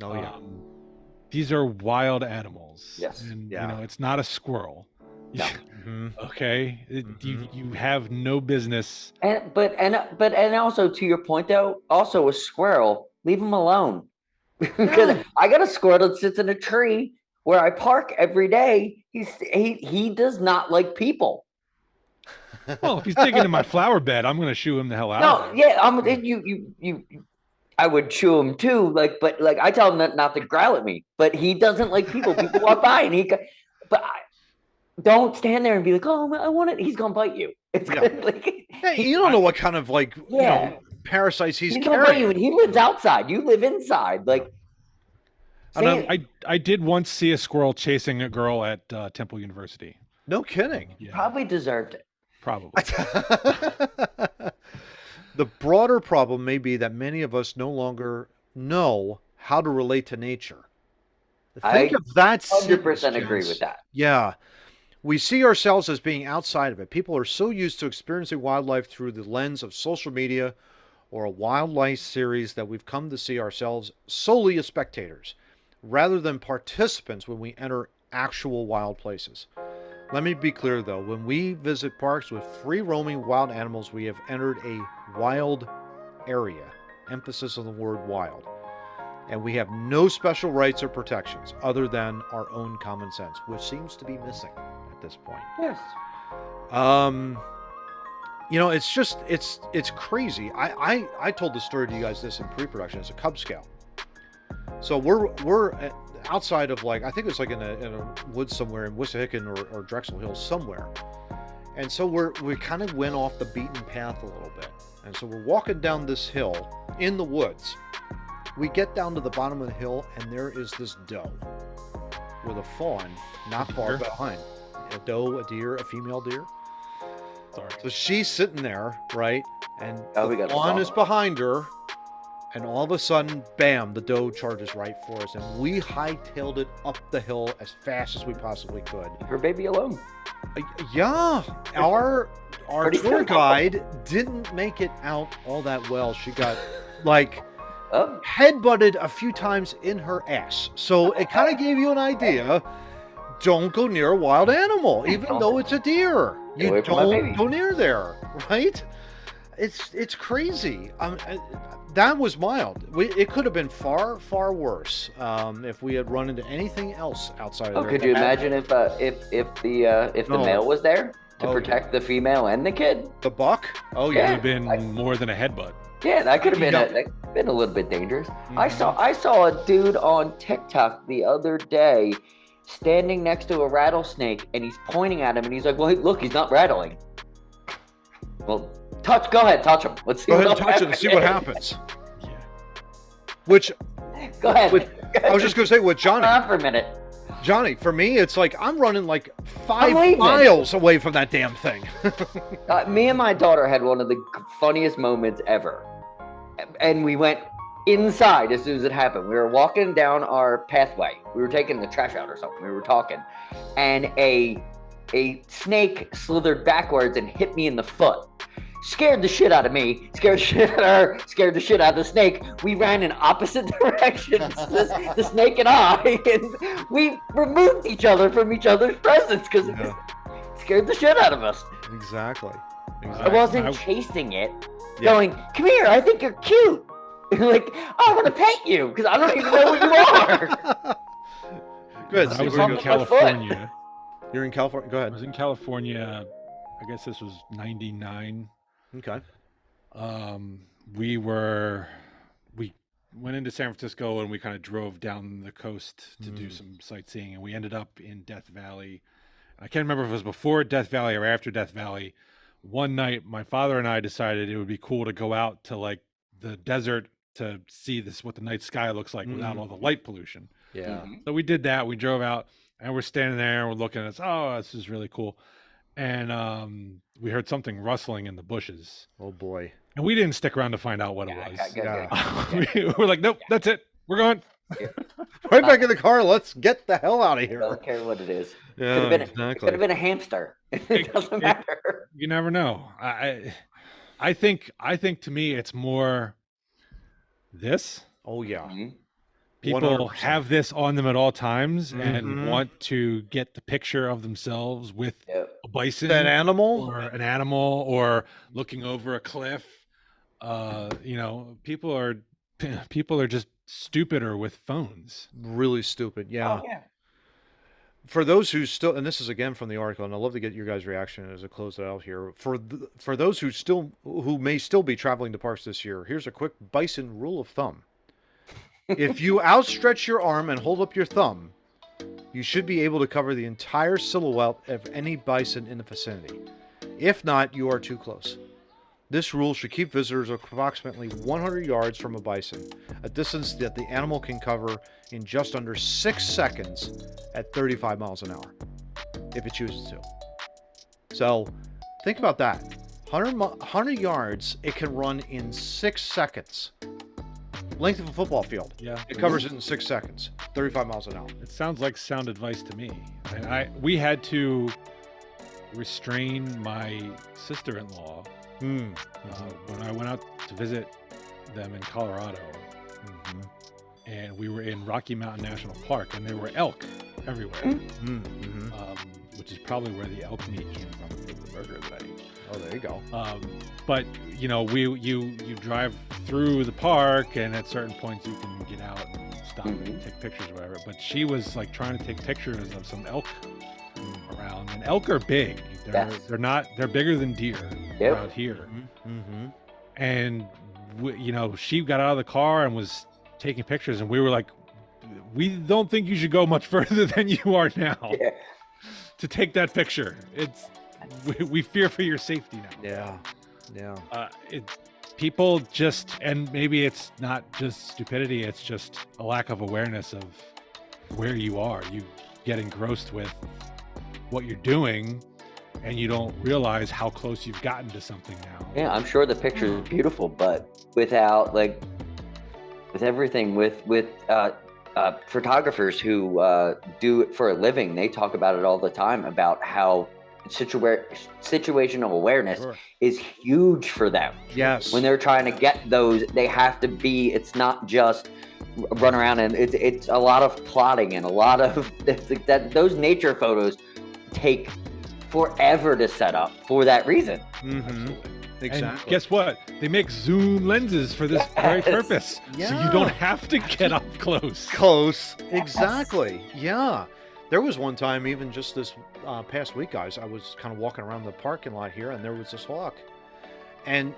Oh yeah. These are wild animals. Yes. And you know, it's not a squirrel. No. Okay. You have no business. But also to your point though, also a squirrel, leave him alone. Because I got a squirrel that sits in a tree where I park every day. He does not like people. Well, if he's digging in my flower bed, I'm going to shoo him the hell out. No, yeah, I would shoo him too. But I tell him not to growl at me. But he doesn't like people. People walk by and don't stand there and be like, "Oh, I want it." He's gonna bite you. It's you don't know what kind of you know, parasites he's gonna bite you, carrying. and he lives outside. You live inside. I did once see a squirrel chasing a girl at Temple University. No kidding. Yeah. Probably deserved it. Probably. The broader problem may be that many of us no longer know how to relate to nature. Think of that. 100% agree with that. Yeah. We see ourselves as being outside of it. People are so used to experiencing wildlife through the lens of social media or a wildlife series that we've come to see ourselves solely as spectators rather than participants when we enter actual wild places. Let me be clear though, when we visit parks with free-roaming wild animals, we have entered a wild area. Emphasis on the word wild. And we have no special rights or protections other than our own common sense, which seems to be missing at this point. Yes. You know, it's just, it's crazy. I told the story to you guys this in pre-production as a Cub Scout. So we're outside of like, I think it was like in a woods somewhere in Wissahickon or Drexel Hills somewhere. And so we kind of went off the beaten path a little bit. And so we're walking down this hill in the woods. We get down to the bottom of the hill, and there is this doe with a fawn not far behind. A doe, a deer, a female deer. Sorry. So she's sitting there, right? And the fawn is behind her. And all of a sudden, bam, the doe charges right for us. And we hightailed it up the hill as fast as we possibly could. Her baby alone. Yeah. Our tour guide didn't make it out all that well. She got, like, headbutted a few times in her ass. So it kind of gave you an idea. Don't go near a wild animal, even though it's a deer. You don't go near there, right? It's crazy. That was mild. It could have been far, far worse if we had run into anything else outside of there. Could you imagine if the male was there to protect the female and the kid? The buck? Oh yeah, it would have been more than a headbutt. Yeah, that could have been a little bit dangerous. Mm-hmm. I saw a dude on TikTok the other day standing next to a rattlesnake, and he's pointing at him, and he's like, "Well, look, he's not rattling." Well, go ahead, touch him. Let's see. Go ahead and touch it and see what happens. Yeah. Which. Go ahead. I was just gonna say with Johnny. For a minute. Johnny, for me, it's like I'm running like 5 miles away from that damn thing. Me and my daughter had one of the funniest moments ever, and we went inside as soon as it happened. We were walking down our pathway. We were taking the trash out or something. We were talking, and a snake slithered backwards and hit me in the foot. Scared the shit out of me. Scared the shit out of her. Scared the shit out of the snake. We ran in opposite directions, the snake and I, and we removed each other from each other's presence because it scared the shit out of us. Exactly. I wasn't chasing it, going, "Come here, I think you're cute." Like, I want to pet you because I don't even know who you are. Good. I was in California. You're in California? Go ahead. I was in California, I guess this was 99. Okay. We went into San Francisco and we kind of drove down the coast to do some sightseeing, and we ended up in Death Valley. I can't remember if it was before Death Valley or after Death Valley. One night, my father and I decided it would be cool to go out to like the desert to see what the night sky looks like without all the light pollution. Yeah. So we did that. We drove out and we're standing there and we're looking at this is really cool. And we heard something rustling in the bushes. Oh boy. And we didn't stick around to find out what it was. We're like, nope, that's it. We're going. Yeah. Right back in the car. Let's get the hell out of here. I don't care what it is. Yeah, it could have been a hamster. It doesn't matter. You never know. I think to me it's more this. Oh yeah. Mm-hmm. People 100%. have this on them at all times and want to get the picture of themselves with a bison, an animal, or looking over a cliff. People are just stupider with phones. Really stupid. Yeah. Oh, yeah. For those who still, and this is again from the article, and I'd love to get your guys' reaction as I close it out here. For those who may still be traveling to parks this year, here's a quick bison rule of thumb. If you outstretch your arm and hold up your thumb, you should be able to cover the entire silhouette of any bison in the vicinity. If not, you are too close. This rule should keep visitors approximately 100 yards from a bison, a distance that the animal can cover in just under 6 seconds at 35 miles an hour, if it chooses to. So, think about that. 100 yards, it can run in 6 seconds. Length of a football field. Yeah. It covers it in 6 seconds. 35 miles an hour. It sounds like sound advice to me. And we had to restrain my sister-in-law when I went out to visit them in Colorado. And we were in Rocky Mountain National Park, and there were elk everywhere. Which is probably where the elk meat came from for the burger that I ate. Oh, there you go. But you drive through the park, and at certain points you can get out and stop and take pictures or whatever. But she was like trying to take pictures of some elk around, and elk are big. They're bigger than deer around here. And she got out of the car and was taking pictures, and we were like we don't think you should go much further than you are now to take that picture. We fear for your safety now. Yeah. People just, and maybe it's not just stupidity, it's just a lack of awareness of where you are. You get engrossed with what you're doing and you don't realize how close you've gotten to something now. Yeah, I'm sure the picture is beautiful, but without with everything, with photographers who do it for a living, they talk about it all the time about how situational awareness is huge for them. Yes. When they're trying to get those, they have to be, it's not just run around, and it's a lot of plotting and a lot of that. Those nature photos take forever to set up for that reason. Mm-hmm. Exactly. And guess what? They make zoom lenses for this very purpose. Yeah. So you don't have to get up close. Exactly. Yeah. There was one time, even just this past week, guys, I was kind of walking around the parking lot here, and there was this hawk. And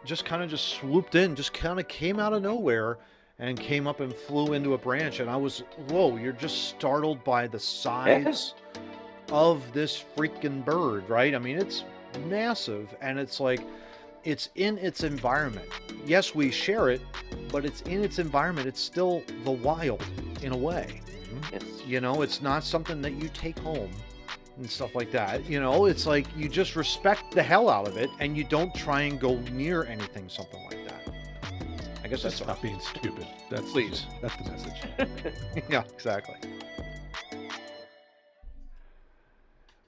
just swooped in, just kind of came out of nowhere and came up and flew into a branch. And I was, whoa, you're just startled by the size of this freaking bird, right? I mean, it's massive, and it's like, it's in its environment. Yes, we share it, but it's in its environment. It's still the wild in a way. Yes. You know, it's not something that you take home and stuff like that. You know, it's like you just respect the hell out of it, and you don't try and go near anything, something like that. I guess that's not being stupid. Please. That's the message. Yeah, exactly.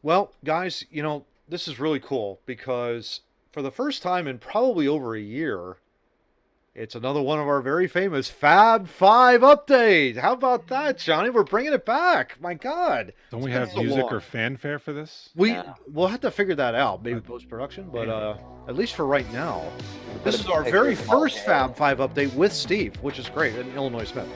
Well, guys, you know, this is really cool because for the first time in probably over a year, it's another one of our very famous Fab 5 updates. How about that, Johnny? We're bringing it back. My God. Don't we have music or fanfare for this? We'll have to figure that out, maybe post-production, but at least for right now, this is our very first Fab 5 update with Steve, which is great, and Illinois Smith,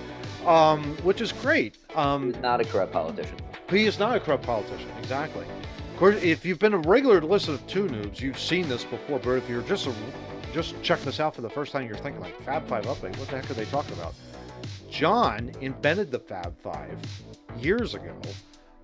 which is great. He's not a corrupt politician. He is not a corrupt politician, exactly. Of course, if you've been a regular listener to Noobs, you've seen this before, but if you're just checking this out for the first time, you're thinking like, Fab 5 update, what the heck are they talking about? John invented the Fab 5 years ago.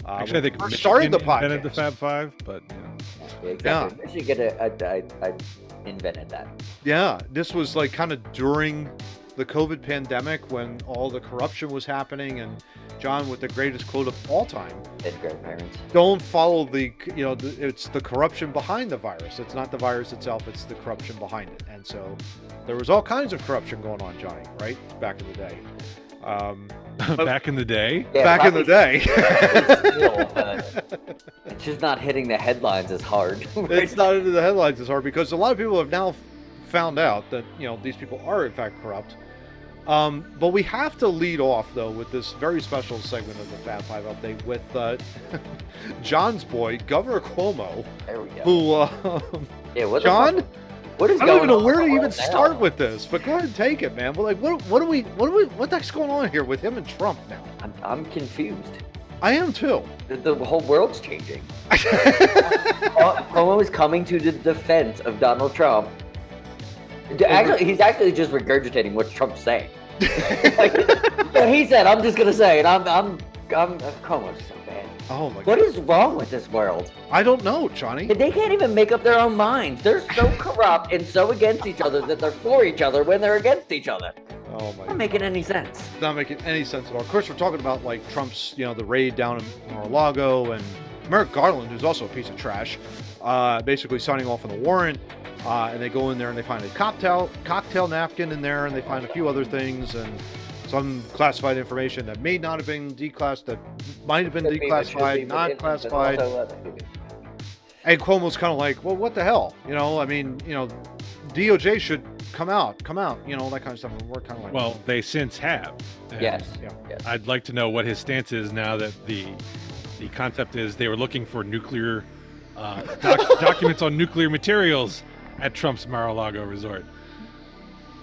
Actually, I think Michigan started the podcast. Invented the Fab 5, but you know. Yeah, exactly. Yeah. Michigan invented that. Yeah, this was like kind of during the COVID pandemic when all the corruption was happening, and John with the greatest quote of all time: "Dead grandparents. Don't follow it's the corruption behind the virus. It's not the virus itself; it's the corruption behind it." And so there was all kinds of corruption going on, Johnny, right back in the day. Back in the day? Yeah, back in the day. It's just not hitting the headlines as hard. It's not hitting the headlines as hard because a lot of people have now found out that, you know, these people are in fact corrupt. But we have to lead off, though, with this very special segment of the Fab 5 update with John's boy, Governor Cuomo. There we go. Who, John? What is I don't even know where to even start with this, but go ahead and take it, man. But like, what the heck's going on here with him and Trump now? I'm confused. I am too. The whole world's changing. Cuomo is coming to the defense of Donald Trump. Actually, he's actually just regurgitating what Trump's saying. He said, "I'm just gonna say it. I'm Cuomo's so bad." Oh my God. What is wrong with this world? I don't know, Johnny. They can't even make up their own minds. They're so corrupt and so against each other that they're for each other when they're against each other. Oh my! Not making any sense. Not making any sense at all. Of course, we're talking about like Trump's, you know, the raid down in Mar-a-Lago, and Merrick Garland, who's also a piece of trash, basically signing off on the warrant. And they go in there and they find a cocktail napkin in there, and they find a few other things and some classified information that may not have been declassified, that might have been declassified, not classified. And Cuomo's kind of like, well, what the hell? You know, I mean, you know, DOJ should come out, you know, that kind of stuff. And we're kind of like, well, they since have. Yes. I'd like to know what his stance is now that the concept is they were looking for nuclear documents on nuclear materials at Trump's Mar-a-Lago resort.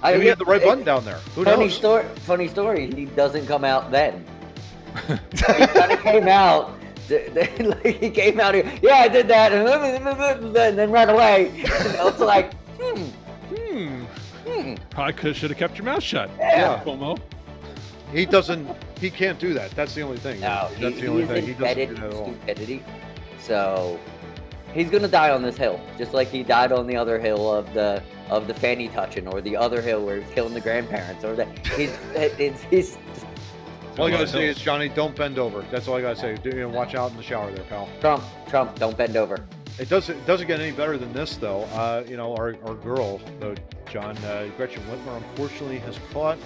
Maybe he had the right button down there. Who knows? Funny story. He doesn't come out then. He kind of came out. He came out here. Yeah, I did that, and then ran away. It's like, Probably should have kept your mouth shut. Yeah. Cuomo. He doesn't. He can't do that. That's the only thing. No, that's the only thing. He doesn't embedded do that at all. stupidity. So he's gonna die on this hill, just like he died on the other hill of the fanny touching, or the other hill where he's killing the grandparents, or that he's. All I gotta say is, Johnny, don't bend over. That's all I gotta say. Watch out in the shower there, pal. Trump, don't bend over. It doesn't get any better than this, though. Our girl, though, John, Gretchen Whitmer, unfortunately has caught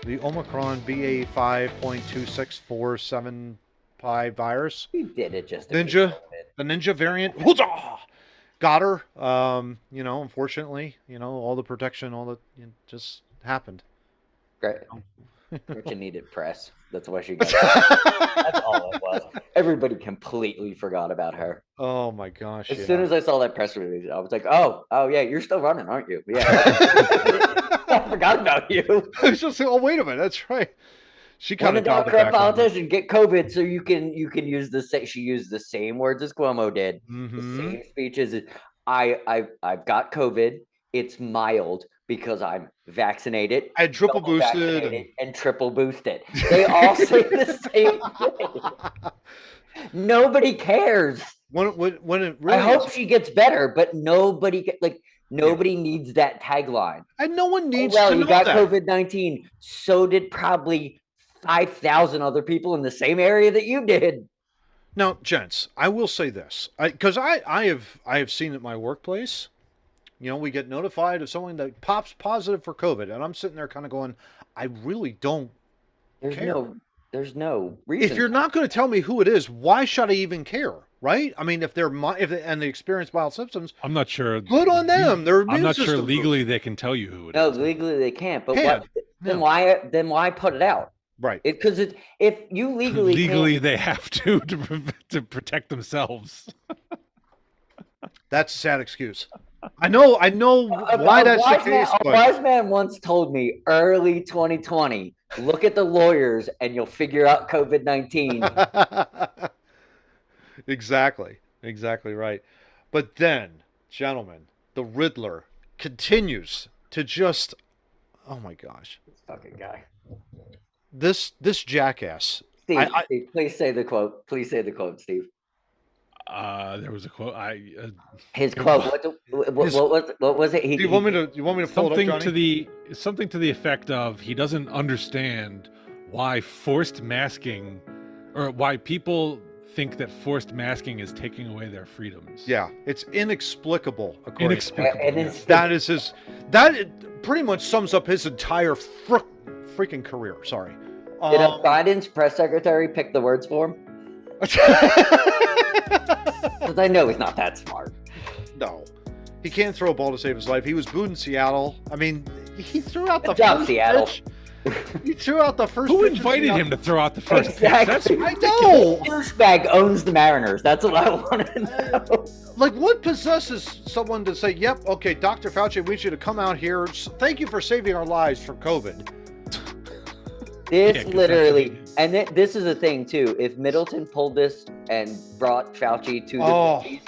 the Omicron BA.5.26475 virus. He did it just the Ninja variant. Got her. Unfortunately, all the protection, all the just happened. Great. Gretchen needed press. That's why she got it. That's all it was. Everybody completely forgot about her. Oh my gosh. As soon as I saw that press release, I was like, oh yeah, you're still running, aren't you? Yeah. I forgot about you. I was just like, oh, wait a minute. That's right. She kind of got corrupt politician, get COVID so you can use she used the same words as Cuomo did. Mm-hmm. The same speeches. I've got COVID. It's mild because I'm vaccinated. I triple boosted and triple boosted. They all say the same thing. Nobody cares. When it really I hope she gets better, but nobody needs that tagline. And no one needs to know you got COVID-19. So did probably 5,000 other people in the same area that you did. Now, gents, I will say this, because I have seen at my workplace. We get notified of someone that pops positive for COVID, and I'm sitting there kind of going, I really don't care. There's no reason. If you're not going to tell me who it is, why should I even care, right? I mean, if they experience mild symptoms, I'm not sure. Good on them. I'm not sure legally they can tell you who it is. No, legally they can't. But then why put it out? Right. Because if you legally they have to protect themselves. That's a sad excuse. I know why that's the case. A wise man once told me early 2020, look at the lawyers and you'll figure out COVID-19. Exactly right. But then, gentlemen, the Riddler continues to just, oh my gosh. This fucking guy. This jackass. Steve, please say the quote. Please say the quote, Steve. There was a quote. His quote. What was it? Do you want me to pull it up, Johnny? Something to the effect of, he doesn't understand why forced masking, or why people think that forced masking is taking away their freedoms. Yeah, it's inexplicable. Inexplicable. That pretty much sums up his entire freaking career. Sorry. Did Biden's press secretary pick the words for him? Because I know he's not that smart. No. He can't throw a ball to save his life. He was booed in Seattle. I mean, he threw out the first Seattle. pitch. He threw out the first Who pitch. Who invited him to throw out the first exactly. pitch? I know. Douchebag owns the Mariners. That's what I want to know. Like, what possesses someone to say, yep, okay, Dr. Fauci, we need you to come out here. Thank you for saving our lives from COVID. This literally, and this is a thing too. If Middleton pulled this and brought Fauci to the movies,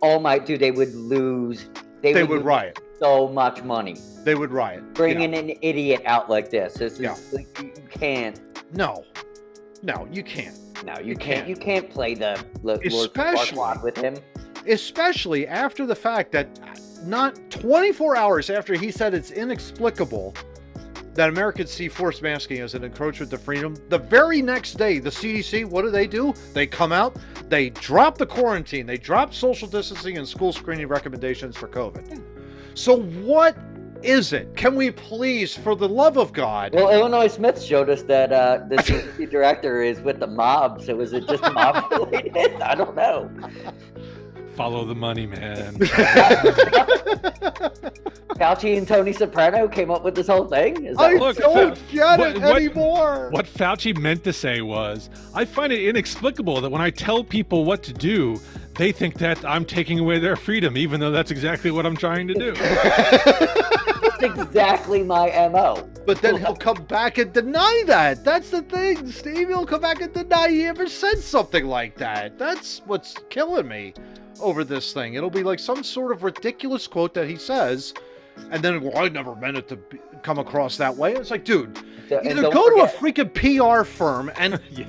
oh my, dude, they would lose. They would riot. So much money. They would riot. Bringing an idiot out like this. This is like, you can't. No, you can't. No, you can't. You can't play the Lord Farquaad with him. Especially after the fact that not 24 hours after he said it's inexplicable that Americans see forced masking as an encroachment to freedom, the very next day, the CDC, what do? They come out, they drop the quarantine, they drop social distancing and school screening recommendations for COVID. So what is it? Can we please, for the love of God? Well, Illinois Smith showed us that the CDC director is with the mob, so is it just mob related? I don't know. Follow the money, man. Fauci and Tony Soprano came up with this whole thing? I don't get it anymore. What Fauci meant to say was, I find it inexplicable that when I tell people what to do, they think that I'm taking away their freedom, even though that's exactly what I'm trying to do. That's exactly my MO. But then he'll come back and deny that. That's the thing, Steve. He'll come back and deny he ever said something like that. That's what's killing me over this thing. It'll be like some sort of ridiculous quote that he says, And then, well, I never meant it to come across that way. It's like, dude, either go to a freaking PR firm and Yeah.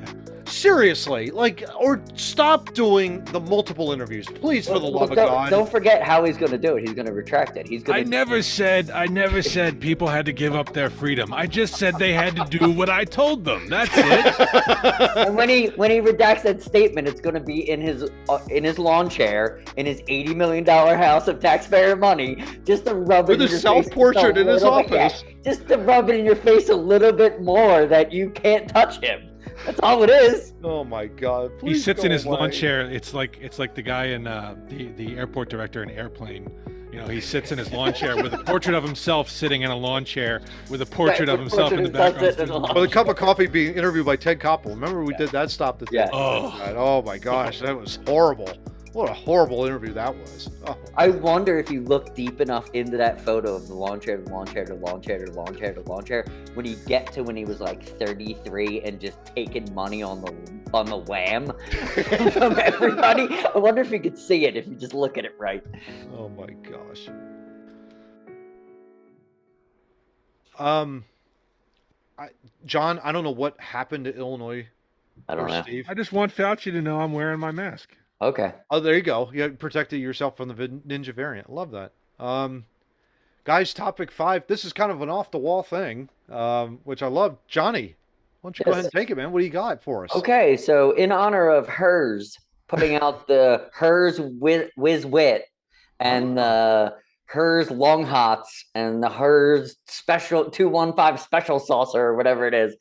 seriously, like, or stop doing the multiple interviews, please, for the love of God. Don't forget how he's going to do it. He's going to retract it. I never said people had to give up their freedom. I just said they had to do what I told them. That's it. And when he redacts that statement, it's going to be in his lawn chair in his $80 million house of taxpayer money, just to rub it in your face. With a self-portrait in his office. Just to rub it in your face a little bit more that you can't touch him. That's all it is. Oh my God! He sits in his lawn chair. It's like the guy in the airport director in Airplane. You know, he sits in his lawn chair with a portrait of himself sitting in a lawn chair with a portrait of himself in the background. With a cup of coffee being interviewed by Ted Koppel. Remember we did that? Stopped at yeah. Oh my gosh, that was horrible. What a horrible interview that was. Oh. I wonder if you look deep enough into that photo of the lawn chair, the lawn chair, the lawn chair, the lawn chair, the lawn chair, when you get to when he was like 33 and just taking money on the wham from everybody. I wonder if you could see it if you just look at it right. Oh my gosh. John, I don't know what happened to Illinois. I don't know. Steve. I just want Fauci to know I'm wearing my mask. Okay. Oh, there you go. You protected yourself from the ninja variant. Love that. Guys, topic 5. This is kind of an off-the-wall thing, which I love. Johnny, why don't you go ahead and take it, man? What do you got for us? Okay, so in honor of Hers putting out the Hers Whiz Wit and the Hers Long Hots and the Hers Special 215 Special Saucer or whatever it is.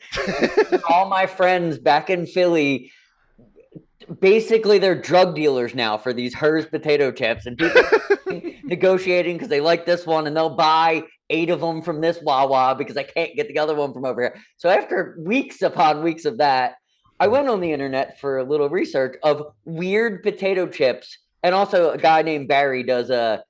All my friends back in Philly, basically they're drug dealers now for these Hers potato chips, and people negotiating because they like this one and they'll buy 8 of them from this Wawa because I can't get the other one from over here. So after weeks upon weeks of that, I went on the internet for a little research of weird potato chips, and also a guy named Barry does a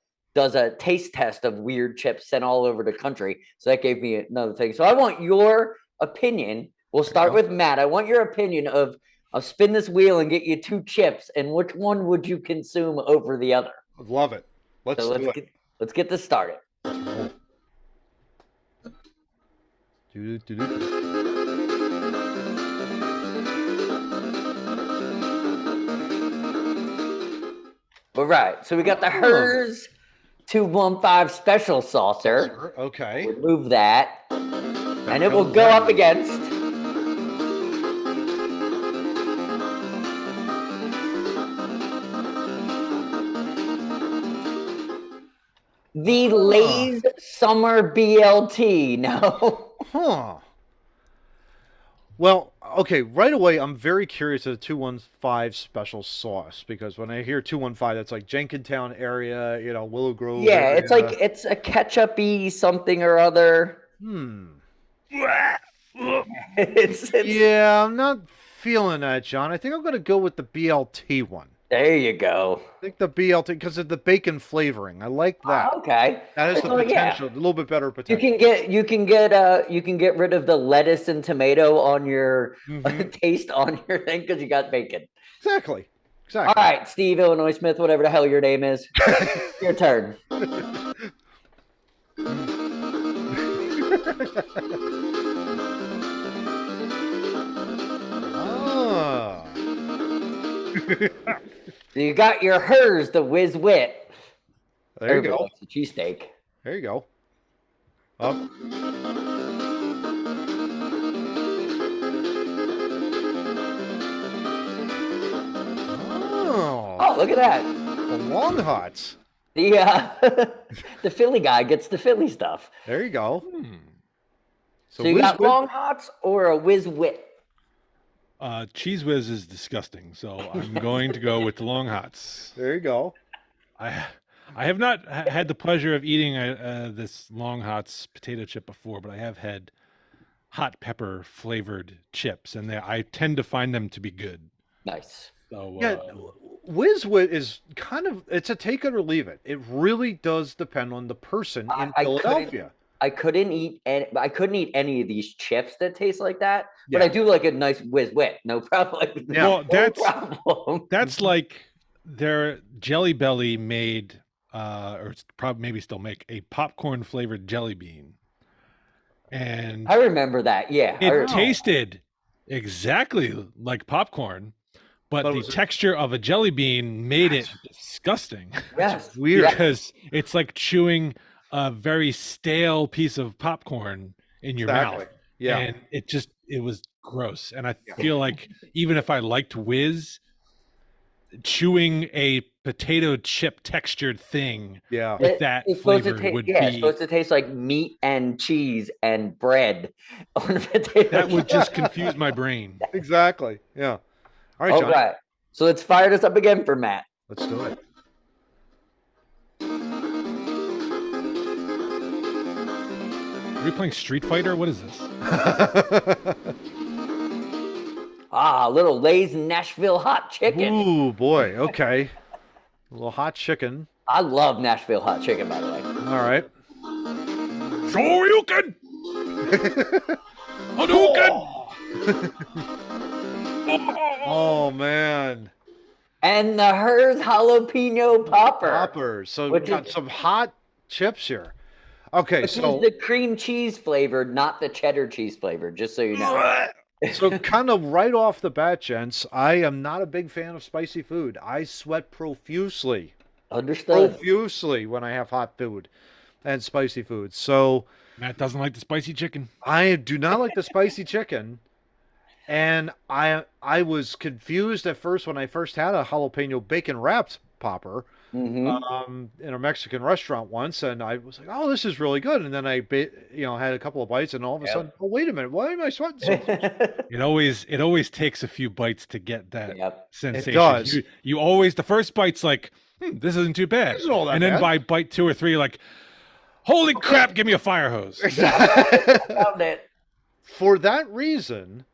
taste test of weird chips sent all over the country. So that gave me another thing. So I want your opinion. We'll start with Matt. I want your opinion of I'll spin this wheel and get you 2 chips, and which one would you consume over the other? Love it. Let's get this started. All right, so we got the Hers 215 Special Saucer. Okay. Remove that, and it will go up against the Lay's Summer BLT. No. Huh. Well, okay, right away, I'm very curious of the 215 special sauce, because when I hear 215, that's like Jenkintown area, Willow Grove. Yeah, area. It's like, it's a ketchup-y something or other. Yeah, I'm not feeling that, John. I think I'm going to go with the BLT one. There you go. I think the BLT, because of the bacon flavoring. I like that. Okay. That has the potential, a little bit better potential. You can get rid of the lettuce and tomato on your taste on your thing because you got bacon. Exactly. All right, Steve, Illinois Smith, whatever the hell your name is. Your turn. You got your Hers, the Whiz Wit. There you go. The cheesesteak. There you go. Up. Oh, look at that. The Long Hots. The the Philly guy gets the Philly stuff. There you go. So you got Long Hots or a Whiz Wit? Cheese Whiz is disgusting, so I'm going to go with the Long Hots. There you go. I have not had the pleasure of eating this Long Hots potato chip before, but I have had hot pepper flavored chips, and I tend to find them to be good. Nice. So, yeah, Whiz Wit is kind of, it's a take it or leave it. It really does depend on the person in Philadelphia. I couldn't eat any of these chips that taste like that, but I do like a nice Whiz Wit. No problem. Well, that's like their Jelly Belly made or probably maybe still make a popcorn flavored jelly bean. And I remember that. Yeah. It tasted exactly like popcorn, but the texture of a jelly bean made it disgusting. Yes. Weird. Because it's like chewing a very stale piece of popcorn in your mouth. Yeah. And it was gross. And I feel like even if I liked Whiz, chewing a potato chip textured thing with that flavor would be... it's supposed to taste like meat and cheese and bread on a potato That would just confuse my brain. Exactly. Yeah. All right, John. Okay. So let's fire this up again for Matt. Let's do it. Are we playing Street Fighter? What is this? A little Lay's Nashville hot chicken. Ooh, boy. Okay. A little hot chicken. I love Nashville hot chicken, by the way. All right. Shoryuken! Hadouken! Oh, man. And the Hers jalapeno popper. Poppers. So we got some hot chips here. Okay, so... the cream cheese flavored, not the cheddar cheese flavored, just so you know. So kind of right off the bat, gents, I am not a big fan of spicy food. I sweat profusely. Understood. Profusely when I have hot food and spicy food. So Matt doesn't like the spicy chicken. I do not like the spicy chicken. And I was confused at first when I first had a jalapeno bacon wrapped popper in a Mexican restaurant once, and I was like, "Oh, this is really good." And then I, had a couple of bites, and all of a sudden, oh, wait a minute, why am I sweating so much? It always takes a few bites to get that sensation. It does. You always, the first bite's like, this isn't too bad, and then by bite 2 or 3, you're like, holy crap, give me a fire hose. Found it. For that reason,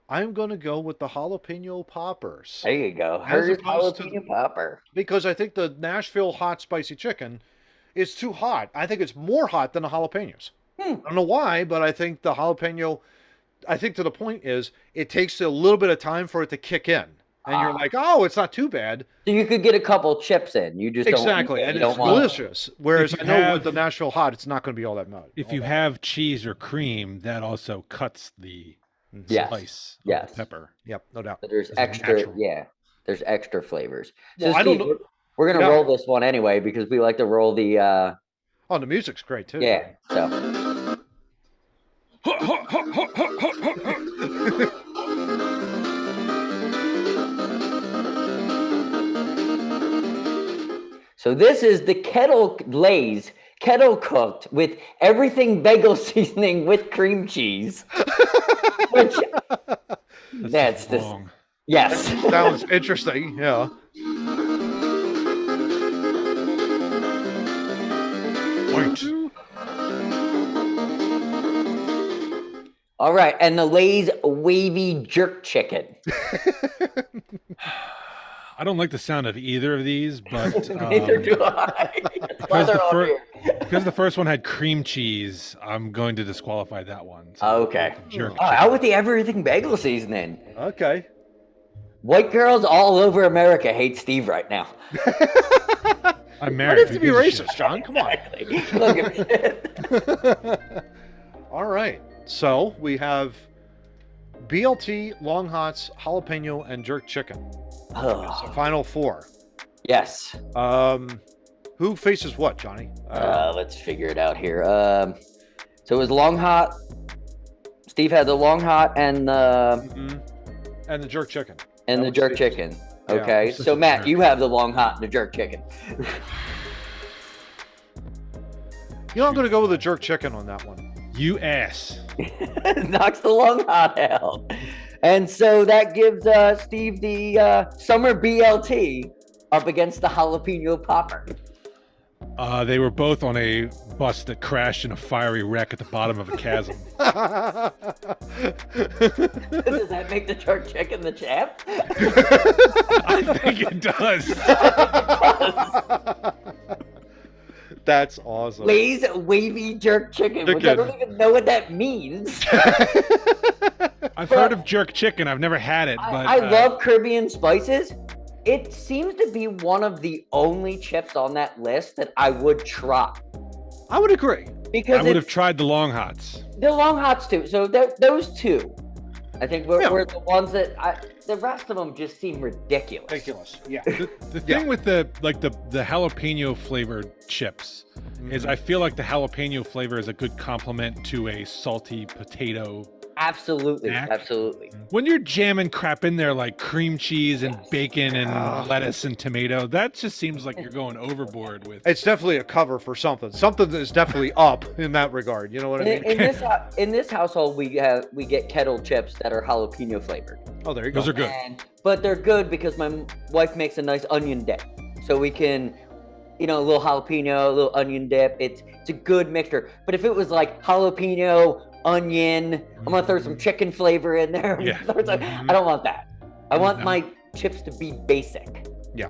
I'm going to go with the jalapeno poppers. There you go. Hers jalapeno popper. Because I think the Nashville hot spicy chicken is too hot. I think it's more hot than the jalapenos. I don't know why, but I think the jalapeno, to the point is, it takes a little bit of time for it to kick in. And you're like, oh, it's not too bad. So you could get a couple chips in. You just Exactly. And it's delicious. Whereas I know with the Nashville hot, it's not going to be all that much. If you have cheese or cream, that also cuts the... Spice of pepper. Yep, no doubt. But there's extra, there's extra flavors. So well, Steve, we're gonna roll this one anyway because we like to roll the. Oh, the music's great too. Yeah. So. So this is the Lay's kettle cooked with everything bagel seasoning with cream cheese. Which that's this. Yes. Sounds interesting. Yeah. Wait. All right, and the Lay's wavy jerk chicken. I don't like the sound of either of these, but neither do I. Because the first one had cream cheese, I'm going to disqualify that one. So okay. How with the everything bagel seasoning? Okay. White girls all over America hate Steve right now. I'm married. You have to be racist, John. Come on. Look at it. All right. So we have BLT, long hots, jalapeno, and jerk chicken. So final 4. Yes. Who faces what, Johnny? Let's figure it out here. So it was long hot. Steve had the long hot and the jerk chicken. And the jerk chicken. Okay. Yeah, so Matt, you have the long hot and the jerk chicken. I'm going to go with the jerk chicken on that one. You ass. Knocks the long hot out. And so that gives Steve the summer BLT up against the jalapeno popper. They were both on a bus that crashed in a fiery wreck at the bottom of a chasm. Does that make the jerk chicken the champ? I think it does. That's awesome. Lay's wavy jerk chicken, which I don't even know what that means. I've heard of jerk chicken. I've never had it. But I love Caribbean spices, it seems to be one of the only chips on that list that I would try. I would agree. Because I would have tried the long hots. The long hots too. So those two, I think were the ones that the rest of them just seem ridiculous. Ridiculous. Yeah. The thing with the jalapeno flavored chips is I feel like the jalapeno flavor is a good complement to a salty potato. Absolutely. snack. Absolutely. When you're jamming crap in there like cream cheese and bacon and lettuce and tomato, that just seems like you're going overboard with. It's definitely a cover for something. Something that's definitely up in that regard. You know what I mean? In this household, we get kettle chips that are jalapeno flavored. Oh, there you go. Those are good. But they're good because my wife makes a nice onion dip, so we can, a little jalapeno, a little onion dip. It's a good mixture. But if it was like jalapeno, onion, I'm gonna throw some chicken flavor in there. Yeah. I don't want that. I want my chips to be basic. Yeah.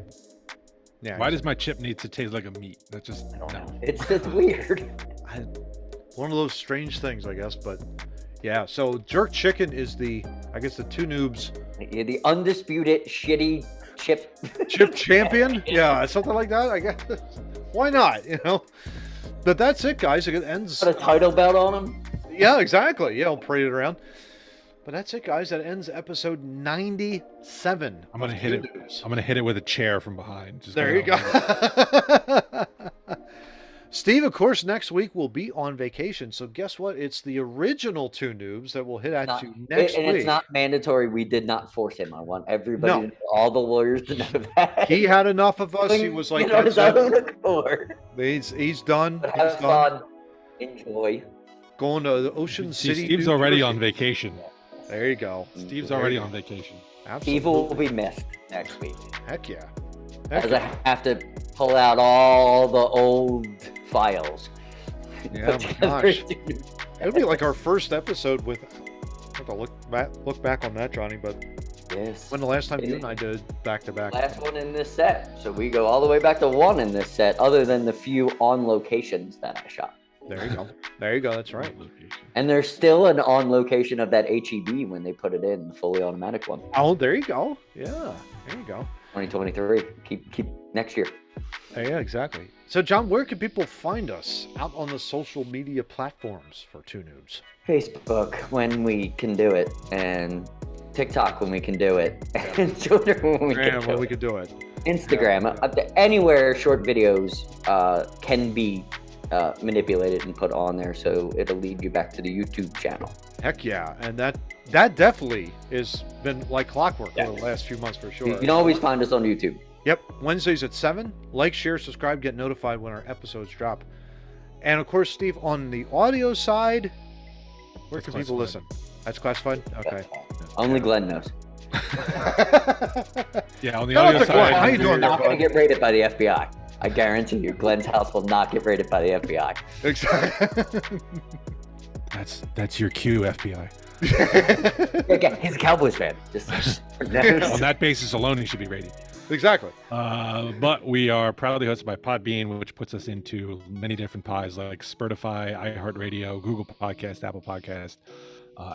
Why does my chip need to taste like a meat? That just I don't know. It's weird. One of those strange things, I guess. But yeah. So jerk chicken is the two noobs. Yeah, the undisputed shitty chip champion. Yeah, something like that. I guess. Why not? But that's it, guys. It ends. Put a title belt on them. Yeah, exactly. Yeah, I'll parade it around. But that's it, guys. That ends episode 97. I'm gonna hit it. I'm gonna hit it with a chair from behind. There you go. Steve, of course, next week will be on vacation. So guess what? It's the original two noobs that will hit at you next week. And it's not mandatory. We did not force him. I want everybody, all the lawyers to know that. He had enough of us. He was like, his own accord. He's done. But have fun. Enjoy. Going to the Ocean City. Steve's already on vacation. There you go. Steve's already on vacation. Absolutely. Steve will be missed next week. Heck yeah. As I have to pull out all the old files. Yeah, my gosh. It'll be like our first episode with. I have to look back on that, Johnny. But yes, when the last time you and I did back to back? Last one in this set. So we go all the way back to one in this set, other than the few on locations that I shot. There you go. There you go. That's right. And there's still an on location of that HEB when they put it in, the fully automatic one. Oh, there you go. Yeah, there you go. 2023. Keep next year. Yeah, exactly. So, John, where can people find us out on the social media platforms for Two Noobs? Facebook when we can do it, and TikTok when we can do it, and Twitter when we can do it. Instagram, anywhere short videos can be manipulated and put on there, so it'll lead you back to the YouTube channel. Heck yeah, and that definitely has been like clockwork over the last few months for sure. You can always find us on YouTube. Yep, Wednesdays at 7. Like, share, subscribe, get notified when our episodes drop. And of course, Steve, on the audio side, where can people listen? That's classified? Okay. Only Glenn knows. Yeah, on the audio side. How you doing? Not going to get raided by the FBI. I guarantee you, Glenn's house will not get raided by the FBI. Exactly. That's your cue, FBI. Again, he's a Cowboys fan. Just on that basis alone, he should be raided. Exactly. But we are proudly hosted by Podbean, which puts us into many different pies like Spotify, iHeartRadio, Google Podcast, Apple Podcast,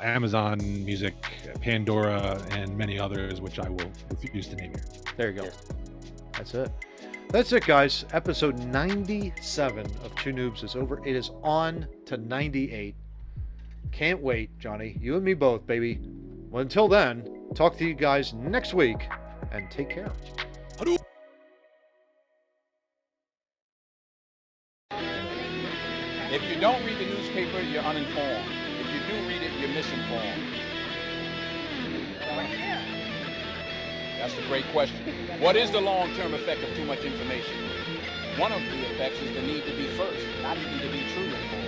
Amazon Music, Pandora, and many others, which I will refuse to name here. There you go. That's it. That's it, guys. Episode 97 of Two Noobs is over. It is on to 98. Can't wait, Johnny. You and me both, baby. Well, until then, talk to you guys next week, and take care. If you don't read the newspaper, you're uninformed. If you do read it, you're misinformed. That's a great question. What is the long-term effect of too much information? One of the effects is the need to be first, not even to be true anymore.